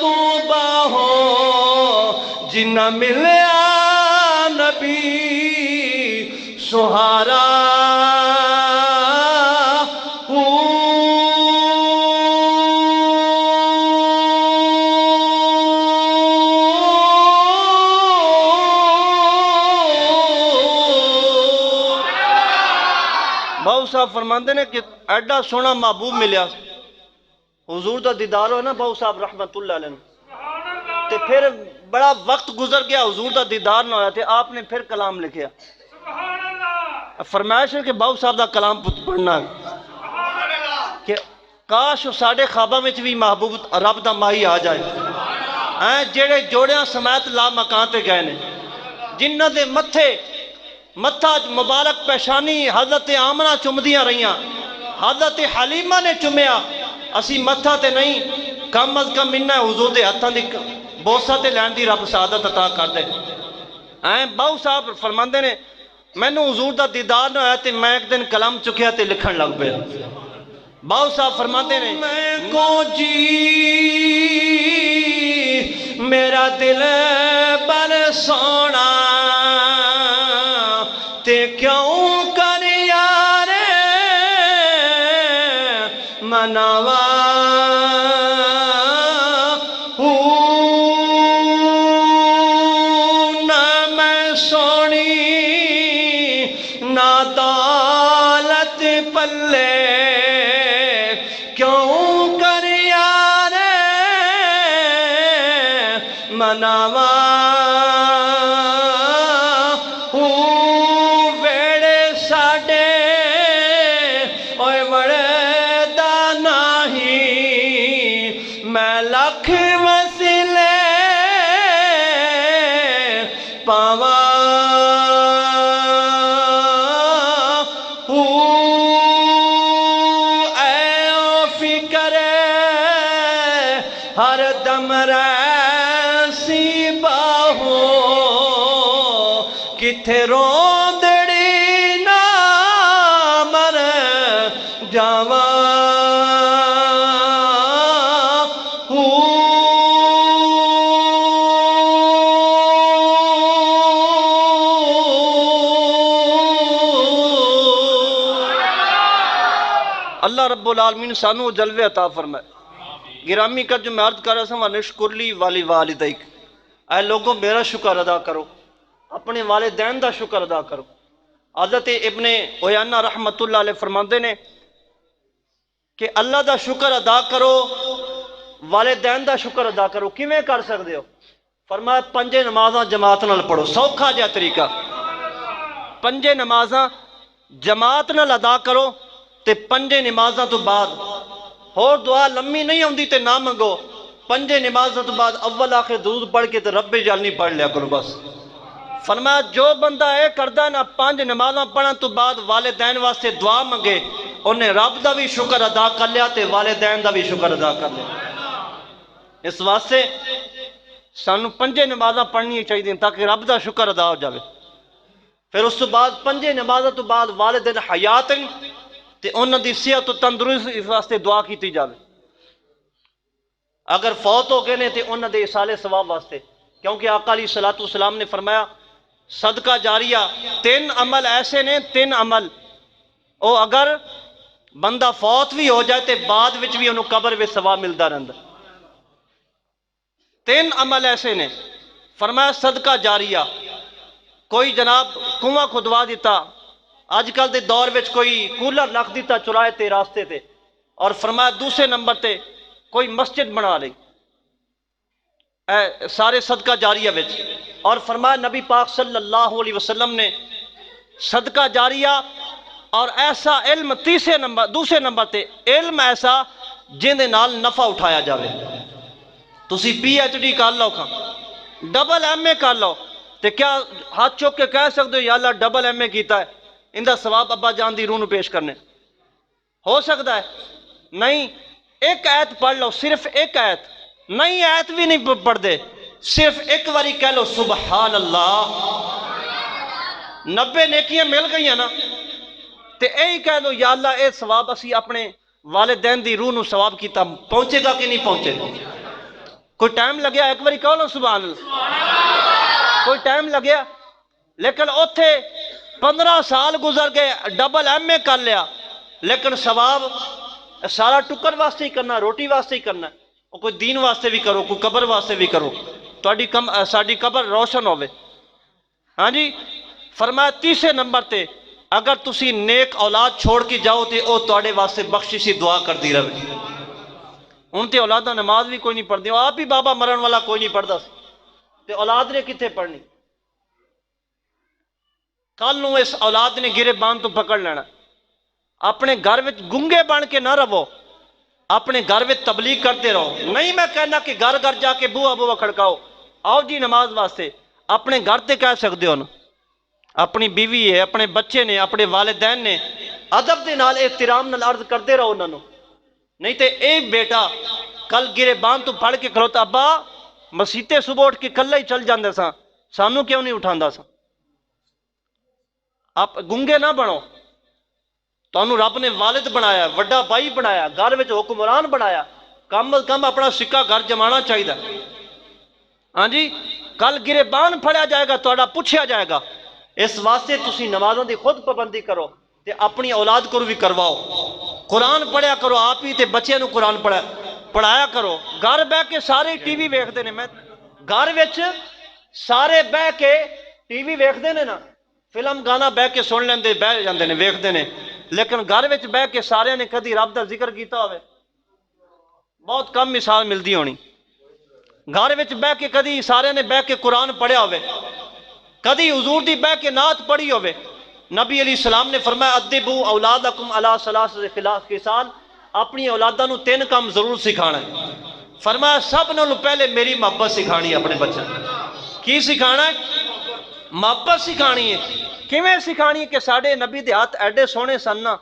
تو باہو جنہ ملیا نبی سہارا باؤ صاحب فرماندے نے کہ ایڈا سونا محبوب ملیا حضور دا دیدار ہو نا باؤ صاحب رحمت اللہ علیہ تے پھر بڑا وقت گزر گیا حضور دا دیدار نہ ہویا تے آپ نے پھر کلام لکھیا فرمائش ہے کہ باؤ صاحب دا کلام پڑھنا کہ کاش ساڑھے خوابہ میں بھی محبوب رب دا ماہی آ جائے جڑے جوڑیاں سمیت لا مکان تے گئے نے جنہ دے متھا مبارک پیشانی حضرت آمنہ چمدیاں رہیاں حضرت حلیمہ نے چمیا اسی متھا تے نہیں کم از کم انہا حضور دے ہتھاں دی بوسہ تے لین دی رب سعادت عطا کر دے باؤ صاحب فرماندے نے میں نے حضور دا دیدار نہ ہویا تے میں ایک دن کلام چکیا تے لکھن لگ پہ باؤ صاحب فرماندے نے میں کو جی میرا دل بر سونا تے کیوں کر یار مناوا نہ میں سونی نہ دولت پلے کیوں کر یار مناوا ویڑے ساڑے اوے وڑے دا نہیں میں لکھ وسیلے پاوا اے او فکر ہر دم ریسی باہو کتھے روندڑی نہ مر جاواں اللہ رب العالمین سانو جلوے عطا فرمائے گرامی کا جو میں عرض کر رہا تھا وَنِشْكُرْ لِي وَلِوَالِدَيْكَ اے لوگوں میرا شکر ادا کرو اپنے والدین دا شکر ادا کرو حضرت ابن عیینہ رحمت اللہ علیہ فرماندے نے کہ اللہ دا شکر ادا کرو والدین دا شکر ادا کرو کیویں کر سکتے ہو فرمایا پنجے نمازاں جماعت نال پڑھو سوکھا جا طریقہ پنجے نمازاں جماعت نال ادا کرو تے پنجے نمازاں تو بعد اور دعا لمبی نہیں ہوندی تے نہ منگو پنجے نمازاں تو بعد اول آخر درود پڑھ کے تے رب جلنی پڑھ لیا کرو بس فرمایا جو بندہ اے کردہ نا پانچ نمازاں پڑھن تو بعد والدین واسطے دعا منگے انہیں رب دا بھی شکر ادا کر لیا تے والدین دا بھی شکر ادا کر لیا اس واسطے سانو پنجے نمازاں پڑھنی چاہیے تاکہ رب دا شکر ادا ہو جاوے پھر اس تو بعد پنجے نمازاں تو بعد والدین حیات تے انہاں دی صحت و تندرستی واسطے دعا کیتی جاوے اگر فوت ہو گئے نے تے انہاں دے اصالے ثواب واسطے کیونکہ آقا علیہ السلام نے فرمایا صدقہ جاریہ تین عمل ایسے نے تین عمل او اگر بندہ فوت بھی ہو جائے تے بعد وچ بھی انہوں قبر وچ ثواب ملدا رہندا تین عمل ایسے نے فرمایا صدقہ جاریہ کوئی جناب کنواں کھدوا دیتا آج کل دے دور وچ کوئی کولر رکھ دیتا چرائے تے راستے تے اور فرمایا دوسرے نمبر تے کوئی مسجد بنا لئی سارے صدقہ جاریہ وچ اور فرمایا نبی پاک صلی اللہ علیہ وسلم نے صدقہ جاریہ اور ایسا علم دوسرے نمبر تے علم ایسا جن دے نال نفع اٹھایا جاوے تسی پی ایچ ڈی کر لو کھاں ڈبل ایم اے کر لو تے کیا ہاتھ چوک کے کہہ سکتے ہو یا اللہ ڈبل ایم اے کیتا ہے اندہ ثواب ابا جان دی روح نو پیش کرنے ہو سکتا ہے نہیں ایک آیت پڑھ لو صرف ایک آیت نہیں آیت بھی نہیں پڑھ دے صرف ایک واری کہہ لو سبحان اللہ 90 نیکیاں مل گئی ہیں نا تے اے کہہ دو یا اللہ اے ثواب اسی اپنے والدین دی روح نو ثواب کیتا پہنچے گا کہ نہیں پہنچے کوئی ٹائم لگیا ایک واری کہو لو سبحان اللہ کوئی ٹائم لگیا لیکن اوتھے 15 سال گزر گئے ڈبل ایم اے کر لیا لیکن ثواب سارا ٹکر واسطے ہی کرنا روٹی واسطے ہی کرنا کوئی دین واسطے بھی کرو کوئی قبر واسطے بھی کرو ساڑی قبر روشن ہوئے ہاں جی فرمایا تیسرے نمبر تے اگر تسی نیک اولاد چھوڑ کے جاؤ تے او تواڈے واسطے بخششی دعا کردی رہے. ہن تے اولاداں نماز بھی کوئی نہیں پڑھدی، آپ ہی بابا مرن والا کوئی نہیں پڑھدا سی تے اولاد نے کتنے پڑھنی. کل نو اس اولاد نے گرے بان تو پکڑ لینا. اپنے گھر وچ گنگے بن کے نہ رہو، اپنے گھر وچ تبلیغ کرتے رہو. نہیں میں کہنا کہ گھر گھر جا کے بوا بوا کھڑکاؤ، آؤ جی نماز واسطے. اپنے گھر تے کہہ سکتے ہو نا، اپنی بیوی ہے، اپنے بچے نے، اپنے والدین نے، ادب دے نال احترام نال عرض کرتے رہو انہاں نو. نہیں تے اے بیٹا کل گرے بان تو پڑھ کے کھلوتا، ابا مسیتے صبح اٹھ کے کلا ہی چل جاندے ساں، سانو کیوں نہیں اٹھاندا سا. آپ گنگے نہ بنو. تانوں رب نے والد بنایا، وڈا بھائی بنایا، گھر وچ حکمران بنایا، کم از کم اپنا سکہ گھر جمانا چاہیے. ہاں جی کل گرے بان پھڑیا جائے گا، تہاڈا پوچھیا جائے گا. اس واسطے تسی نمازوں دی خود پابندی کرو تے اپنی اولاد کو بھی کرواؤ. قرآن پڑھیا کرو آپ ہی تے بچے نو قرآن پڑھایا کرو. گھر بہ کے سارے ٹی وی ویکھدے نے، میں گھر وچ سارے بہ کے ٹی وی ویکھدے نے نا، فلم گانا بہ کے سن لیندے، بہ جاندے نے ویکھدے نے، لیکن گھر وچ بہ کے سارے نے کدی رب دا ذکر کیتا ہوئے؟ بہت کم مثال ملدی ہونی. گھر وچ بہ کے کدی سارے نے بہ کے قرآن پڑھیا ہوئے؟ کدی حضور دی بہ کے نعت پڑھی ہوئے؟ نبی علیہ السلام نے فرمایا ادبو اولادکم علی ثلاثۃ خصال، اپنی اولاداں نو 3 کام ضرور سکھانا ہے. فرمایا سب نالوں پہلے میری محبت سکھانی ہے اپنے بچوں. کی سکھانا ہے؟ محبت سکھانی ہے. کیویں سکھانی ہے؟ کہ ساڈے نبی دے ہاتھ ایڈے سونے سن نا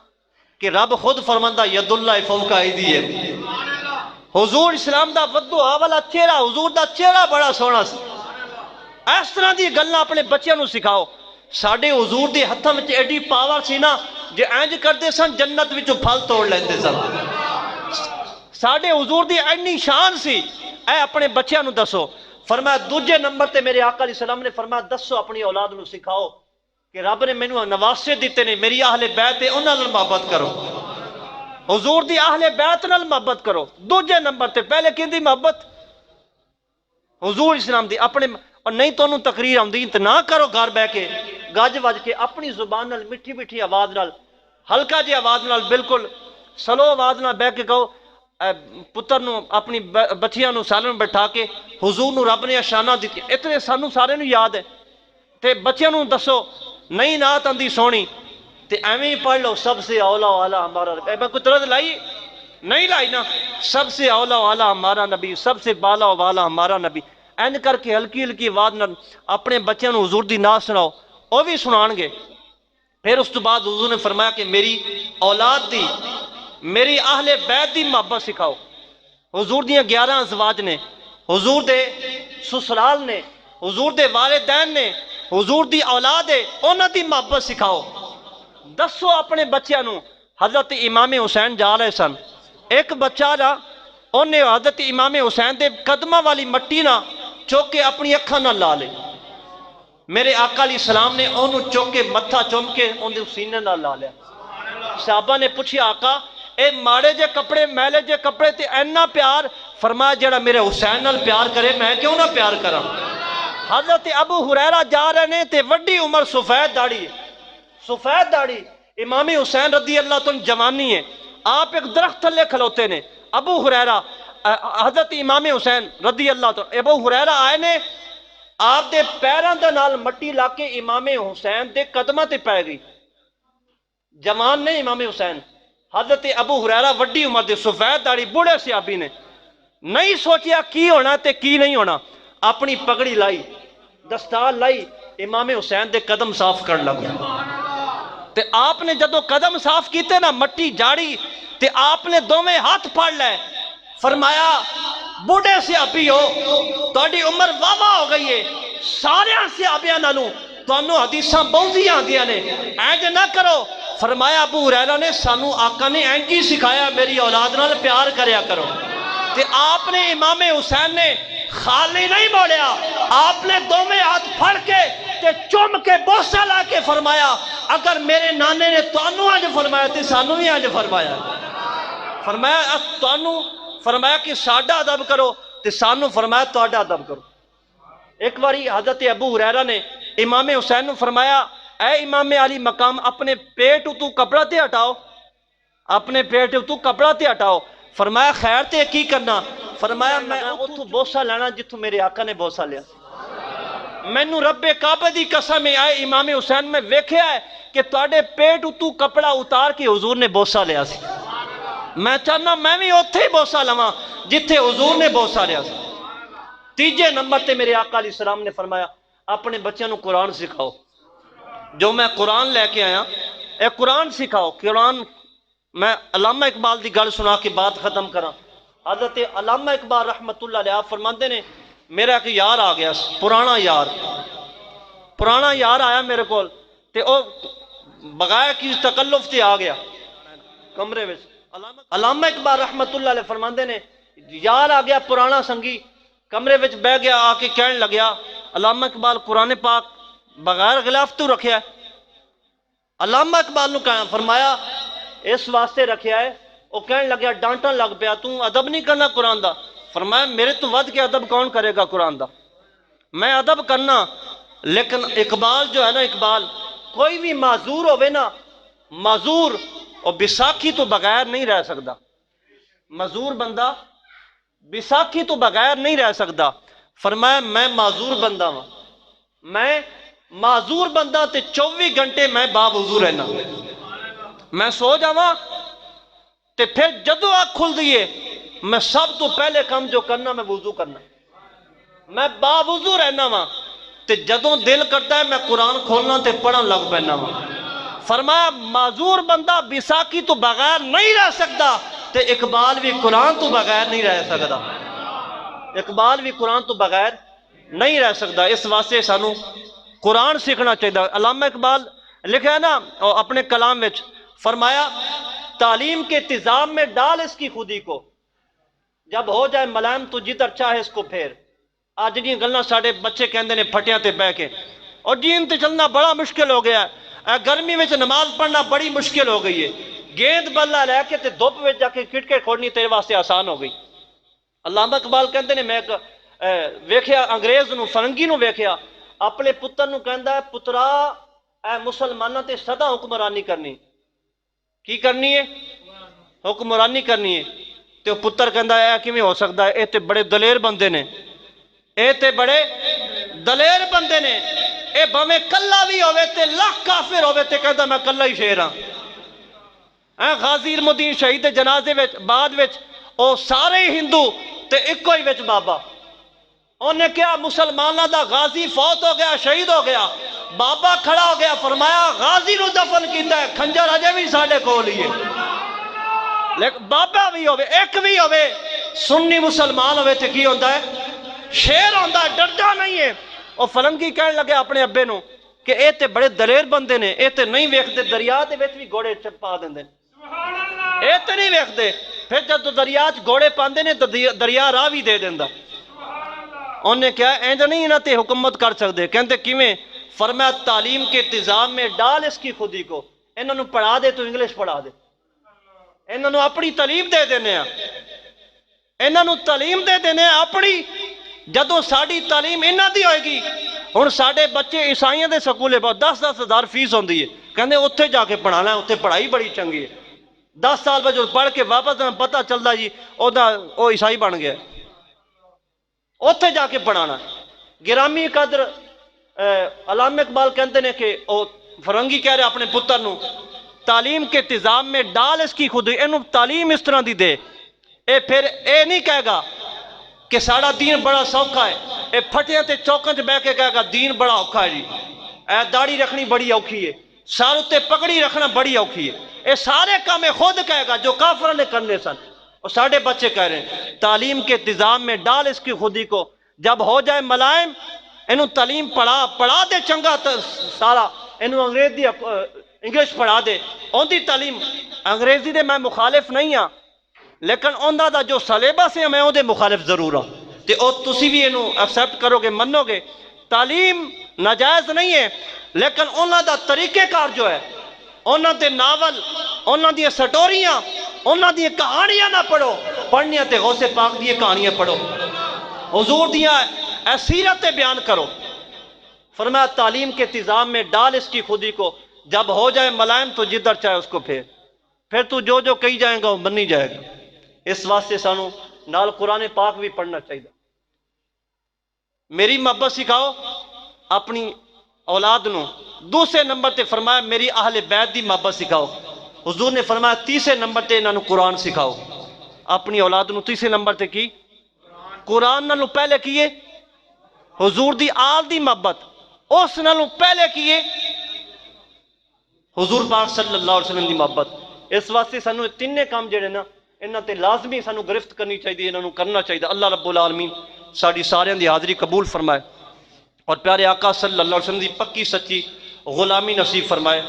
کہ رب خود فرماندا ید اللہ فوق ایدیہم. حضور اسلام دا ودو والا چہرہ، حضور دا چہرہ بڑا سونا سی. اس طرح دی گلاں اپنے بچیاں نو سکھاؤ. ساڈے حضور دے ہتھاں وچ ایڈی پاور سی نا، جے انج کردے سن جنت وچوں پھل توڑ لیندے سن. ساڈے حضور دی اینی شان سی. اے اپنے بچیاں نو دسو. فرمایا دوجے نمبر تے میرے آقا علیہ السلام نے فرمایا دسو اپنی اولاد نو سکھاؤ کہ رب نے مینوں نواسے دیتے نے، میری اہل بیت ہے، انہاں نال محبت کرو. حضور دی اہل بیت نال محبت کرو. دوجے نمبر تے پہلے کیندی محبت حضور اسلام دی اپنے. اور نہیں تو انہوں تقریر آمدی تو نہ کرو گھر بہ کے گج وج کے، اپنی زبان نال مٹھی مٹھی آواز نال، ہلکا جی آواز نال، بالکل سلو آواز نال بہ کے کہو. پتر نو اپنی بچیاں نو سالن بٹھا کے حضور نو رب نے شانہ دیتی. اتنے سانو سارے نو یاد ہے. تے بچیاں نو دسو نہیں نعت آندی سونی تے ایویں ہی پڑھ لو سب سے اولا والا ہمارا نبی. میں کوئی طرح لائی نہیں لائی نا، سب سے اولا والا ہمارا نبی، سب سے بالا والا ہمارا نبی. این کر کے ہلکی ہلکی آواز نال اپنے بچوں نو حضور دی نعت سناؤ، وہ بھی سنان گے. پھر اس تو بعد حضور نے فرمایا کہ میری اولاد دی، میری اہل بیت دی محبت سکھاؤ. حضور دیاں 11 ازواج نے، حضور دے سسرال نے، حضور دے والدین نے، حضور دی اولاد ہے، انہاں دی محبت سکھاؤ. دسو اپنے بچیاں نو. حضرت امام حسین جا رہے سن، ایک بچہ جا انہیں حضرت امام حسین دے قدمہ والی مٹی نہ چوک کے اپنی اکھاں نہ لا لے. میرے آقا علیہ السلام نے انہوں چوک کے متھا چوم کے انہیں سینے نہ لا لیا. صحابہ نے پوچھا آقا اے ماڑے جے کپڑے میلے جے کپڑے تے اینا پیار؟ فرمایا جڑا میرے حسین نال پیار کرے میں کیوں نہ پیار کراں. حضرت ابو ہریرہ جا رہے نے تے وڈی عمر سفید داڑھی، سفید داڑھی. امام حسین رضی اللہ تعالیٰ جوانی ہے، آپ ایک درخت تھلے کھلوتے نے. ابو ہریرہ حضرت امام حسین رضی اللہ تعالیٰ، ابو ہریرہ آئے نے، آپ دے پیران دے نال مٹی لا کے امام حسین دے قدمہ تے پائے گئی. جوان نہیں امام حسین. حضرت ابو ہریرہ وڈی عمر دے سفید داڑھی بوڑھے صحابی نے، نہیں سوچیا کی ہونا تے کی نہیں ہونا. اپنی پگڑی لائی، دستار لائی، امام حسین دے قدم صاف کر لگا. تے آپ نے جدو قدم صاف کیتے نا مٹی جاڑی تے آپ نے دوویں ہاتھ پھڑ لے. فرمایا بوڑھے صحابی ہو، تہاڈی عمر واوا ہو گئی ہے، سارے صحابیاں نالوں تانوں حدیثاں بہت آندیاں نے، اینج نہ کرو. فرمایا ابو ہریرہ نے سانو آقا نے اینج ہی سکھایا میری اولاد نال پیار کریا کرو. تے آپ نے امام حسین نے خالی نہیں موڑیا، آپ نے دوویں ہاتھ پھڑ کے تے چوم کے بوسہ لا کے فرمایا اگر میرے نانے نے تانوں آج فرمایا تے سانو بھی آج فرمایا. فرمایا تانوں فرمایا کہ ساڈا ادب کرو تے سانو فرمایا تہاڈا ادب کرو. ایک باری حضرت ابو ہریرہ نے امام حسین نے فرمایا اے امام علی مقام اپنے پیٹ تو کپڑا تے ہٹاؤ، اپنے پیٹ تو کپڑا تے ہٹاؤ۔ فرمایا خیر تے کی کرنا؟ فرمایا میں اتھوں بوسا لینا جتھوں میرے آقا نے بوسا لیا۔ مینوں رب کعبہ دی قسم ہے آئے امام حسین میں ویکھیا ہے کہ تواڈے پیٹ تو کپڑا اتار کے حضور نے بوسا لیا سی۔ میں چاہنا میں بھی اوتھے ہی بوسا لواں جتھے حضور نے بوسا لیا سی۔ تیجے نمبر تے میرے آقا علیہ السلام نے فرمایا اپنے بچوں کو قرآن سکھاؤ۔ جو میں قرآن لے کے آیا اے قرآن سکھاؤ۔ قرآن میں علامہ اقبال دی گل سنا کے بات ختم کراں۔ حضرت علامہ اقبال رحمت اللہ علیہ فرماندے نے میرا ایک یار آ گیا، پرانا یار آیا میرے کول تے او بغیر کسی تکلف تے آ گیا کمرے وچ۔ علامہ اقبال رحمت اللہ علیہ فرماندے نے یار آ گیا پرانا سنگی، کمرے وچ بہ گیا، آ کے کہن لگیا علامہ اقبال قرآن پاک بغیر غلاف تو رکھیا ہے؟ علامہ اقبال نو کہا فرمایا اس واسطے رکھیا ہے۔ وہ کہن لگیا ڈانٹن لگ پیا تو ادب نہیں کرنا قرآن دا؟ فرمایا میرے تو ود کے ادب کون کرے گا قرآن دا؟ میں ادب کرنا، لیکن اقبال جو ہے نا، اقبال کوئی بھی معذور ہوئے نا، معذور اور بیساکھی تو بغیر نہیں رہ سکتا۔ معذور بندہ بیساکھی تو بغیر نہیں رہ سکتا۔ فرمایا میں معذور بندہ ہوں، میں معذور بندہ تے 24 گھنٹے میں باوضو رہنا۔ میں سو جاواں تے پھر جدو آنکھ کھل دیئے میں سب تو پہلے کام جو کرنا میں وضو کرنا، میں باوضو رہنا وا تے جدوں دل کرتا ہے میں قرآن کھولنا تے پڑھن لگ پینا وا۔ فرمایا معذور بندہ بیساکھی تو بغیر نہیں رہ سکتا تے اقبال بھی قرآن تو بغیر نہیں رہ سکتا، اقبال بھی قرآن تو بغیر نہیں رہ سکتا۔ اس واسطے سانو قرآن سیکھنا چاہیے۔ علامہ اقبال لکھا ہے نا اپنے کلام وچ، فرمایا تعلیم کے انتظام میں ڈال اس کی خودی کو، جب ہو جائے ملائم تو جدھر چاہے اس کو پھیر۔ آج جی گلنا ساڑھے بچے کہندے نے پھٹیاں تے بہ کے، اور جین تے چلنا بڑا مشکل ہو گیا ہے، گرمی میں نماز پڑھنا بڑی مشکل ہو گئی ہے، گیند بلہ لے کے تے دھوپ میں جا کے کرکٹ کھوڑنی تیرے واسطے آسان ہو گئی۔ علامہ اقبال کہندے نے میں ویکھیا انگریز نو، فرنگی نو ویکھیا، اپنے پتر نو کہندا ہے پترا اے مسلمانہ تے سدا حکمرانی کرنی۔ کی کرنی ہے؟ حکمرانی کرنی ہے۔ تو پتر کہندا ہے اے کیویں ہو سکدا ہے، اے تے بڑے دلیر بندے نے، اے تے بڑے دلیر بندے نے، اے بھویں کلا بھی ہوئے تے لاکھ کافر ہوئے تے کہندا میں کلا ہی شیر ہاں۔ غازی المدین شہید جنازے وچ بعد وچ او سارے ہندو تے اکو ہی وچ بابا، انہیں کیا مسلمانہ دا غازی فوت ہو گیا، شہید ہو گیا، بابا کھڑا ہو گیا، فرمایا غازی نو دفن کیتا ہے، کھنجر اجے بھی ساڑھے کو لیے، لیکن بابا بھی ہوئے، ایک بھی ہوئے، سنی مسلمان ہوئے تھے کی ہوندہ ہے؟ شیر ہوندہ ہے، ڈردا نہیں ہے۔ اور فلنگی کہنے لگے اپنے ابے نو کہ اے تے بڑے دلیر بندے نے، اے تے نہیں ویکھتے دریا دے وچ بھی گھوڑے چپا دیندے، اے تے نہیں ویکھتے، پھر جب دریا چ گھوڑے پاندے نے دریا راہ بھی دے دیندا۔ انہیں کیا اینج نہیں انہاں تے حکومت کر سکتے، کہندے کیویں؟ فرمایا تعلیم کے انتظام میں ڈال اس کی خودی کو، انہاں نو پڑھا دے تو انگلش پڑھا دے، انہاں نو اپنی تعلیم دے دینے ہیں، انہاں نو تعلیم دے دینے ہیں اپنی۔ جدوں ساڑی تعلیم انہاں دی ہوئے گی، ہن ساڑے بچے عیسائیاں دے سکولے بہت 10-10 ہزار فیس ہوندی ہے، کہندے اتھے جا کے پڑھانا ہے، اتھے پڑھائی بڑی چنگی ہے، 10 سال بعد جو پڑھ کے واپس پتہ چلدا جی او عیسائی بن گیا، اتھے جا کے پڑھانا۔ گرامی قدر علامہ اقبال کہندے نے کہ او فرنگی کہہ رہے اپنے پتر نو تعلیم کے انتظام میں ڈال اس کی خود، انہوں تعلیم اس طرح دی دے، اے پھر اے نہیں کہے گا کہ ساڑا دین بڑا سوکھا ہے، اے پھٹیاں تے چوکاں چ بہ کے کہے گا دین بڑا اوکھا ہے جی، اے داڑھی رکھنی بڑی اوکھی ہے، سارے تے پگڑی رکھنا بڑی اوکھی ہے، اے سارے کام خود کہے گا جو کافروں نے کرنے سن۔ اور ساڑھے بچے کہہ رہے ہیں تعلیم کے انتظام میں ڈال اس کی خودی کو، جب ہو جائے ملائم انہوں تعلیم پڑھا دے چنگا سارا، انہوں انگلش پڑھا دے، ان دی تعلیم انگریزی دے میں مخالف نہیں ہاں، لیکن انہاں دا جو سلیبس ہے میں ان دے مخالف ضرور ہوں، تے او تسی بھی انہوں ایکسیپٹ کرو گے، منو گے۔ تعلیم ناجائز نہیں ہے، لیکن انہاں دا طریقہ کار جو ہے، انہاں دے ناول، انہاں دی سٹوریاں، انہاں دی کہانیاں نہ پڑھو، پڑھنیاں تے غوث پاک دی کہانیاں پڑھو، حضور دیاں سیرت بیان کرو۔ فرمایا تعلیم کے انتظام میں ڈال اس کی خودی کو، جب ہو جائے ملائم تو جدھر چاہے اس کو پھر تو جو کہی جائے گا وہ بنی جائے گا۔ اس واسطے سانو نال قرآن پاک بھی پڑھنا چاہیے۔ میری محبت سکھاؤ اپنی اولاد نو۔ دوسرے نمبر تے فرمایا میری اہل بیت دی محبت سکھاؤ۔ حضور نے فرمایا تیسرے نمبر تے انہاں نو قرآن سکھاؤ اپنی اولاد نو۔ تیسرے نمبر تے کی؟ قرآن نالوں پہلے کیے حضور دی آل دی محبت، اس نالوں پہلے کیے حضور پاک صلی اللہ علیہ وسلم دی محبت۔ اس واسطے سانو تینے کام جڑے نا انہاں تے لازمی سانو گرفت کرنی چاہیے، انہاں نو کرنا چاہیے۔ اللہ رب العالمین ساڈی سارے دی حاضری قبول فرمائے اور پیارے آقا صلی اللہ علیہ وسلم دی پکی سچی غلامی نصیب فرمائے۔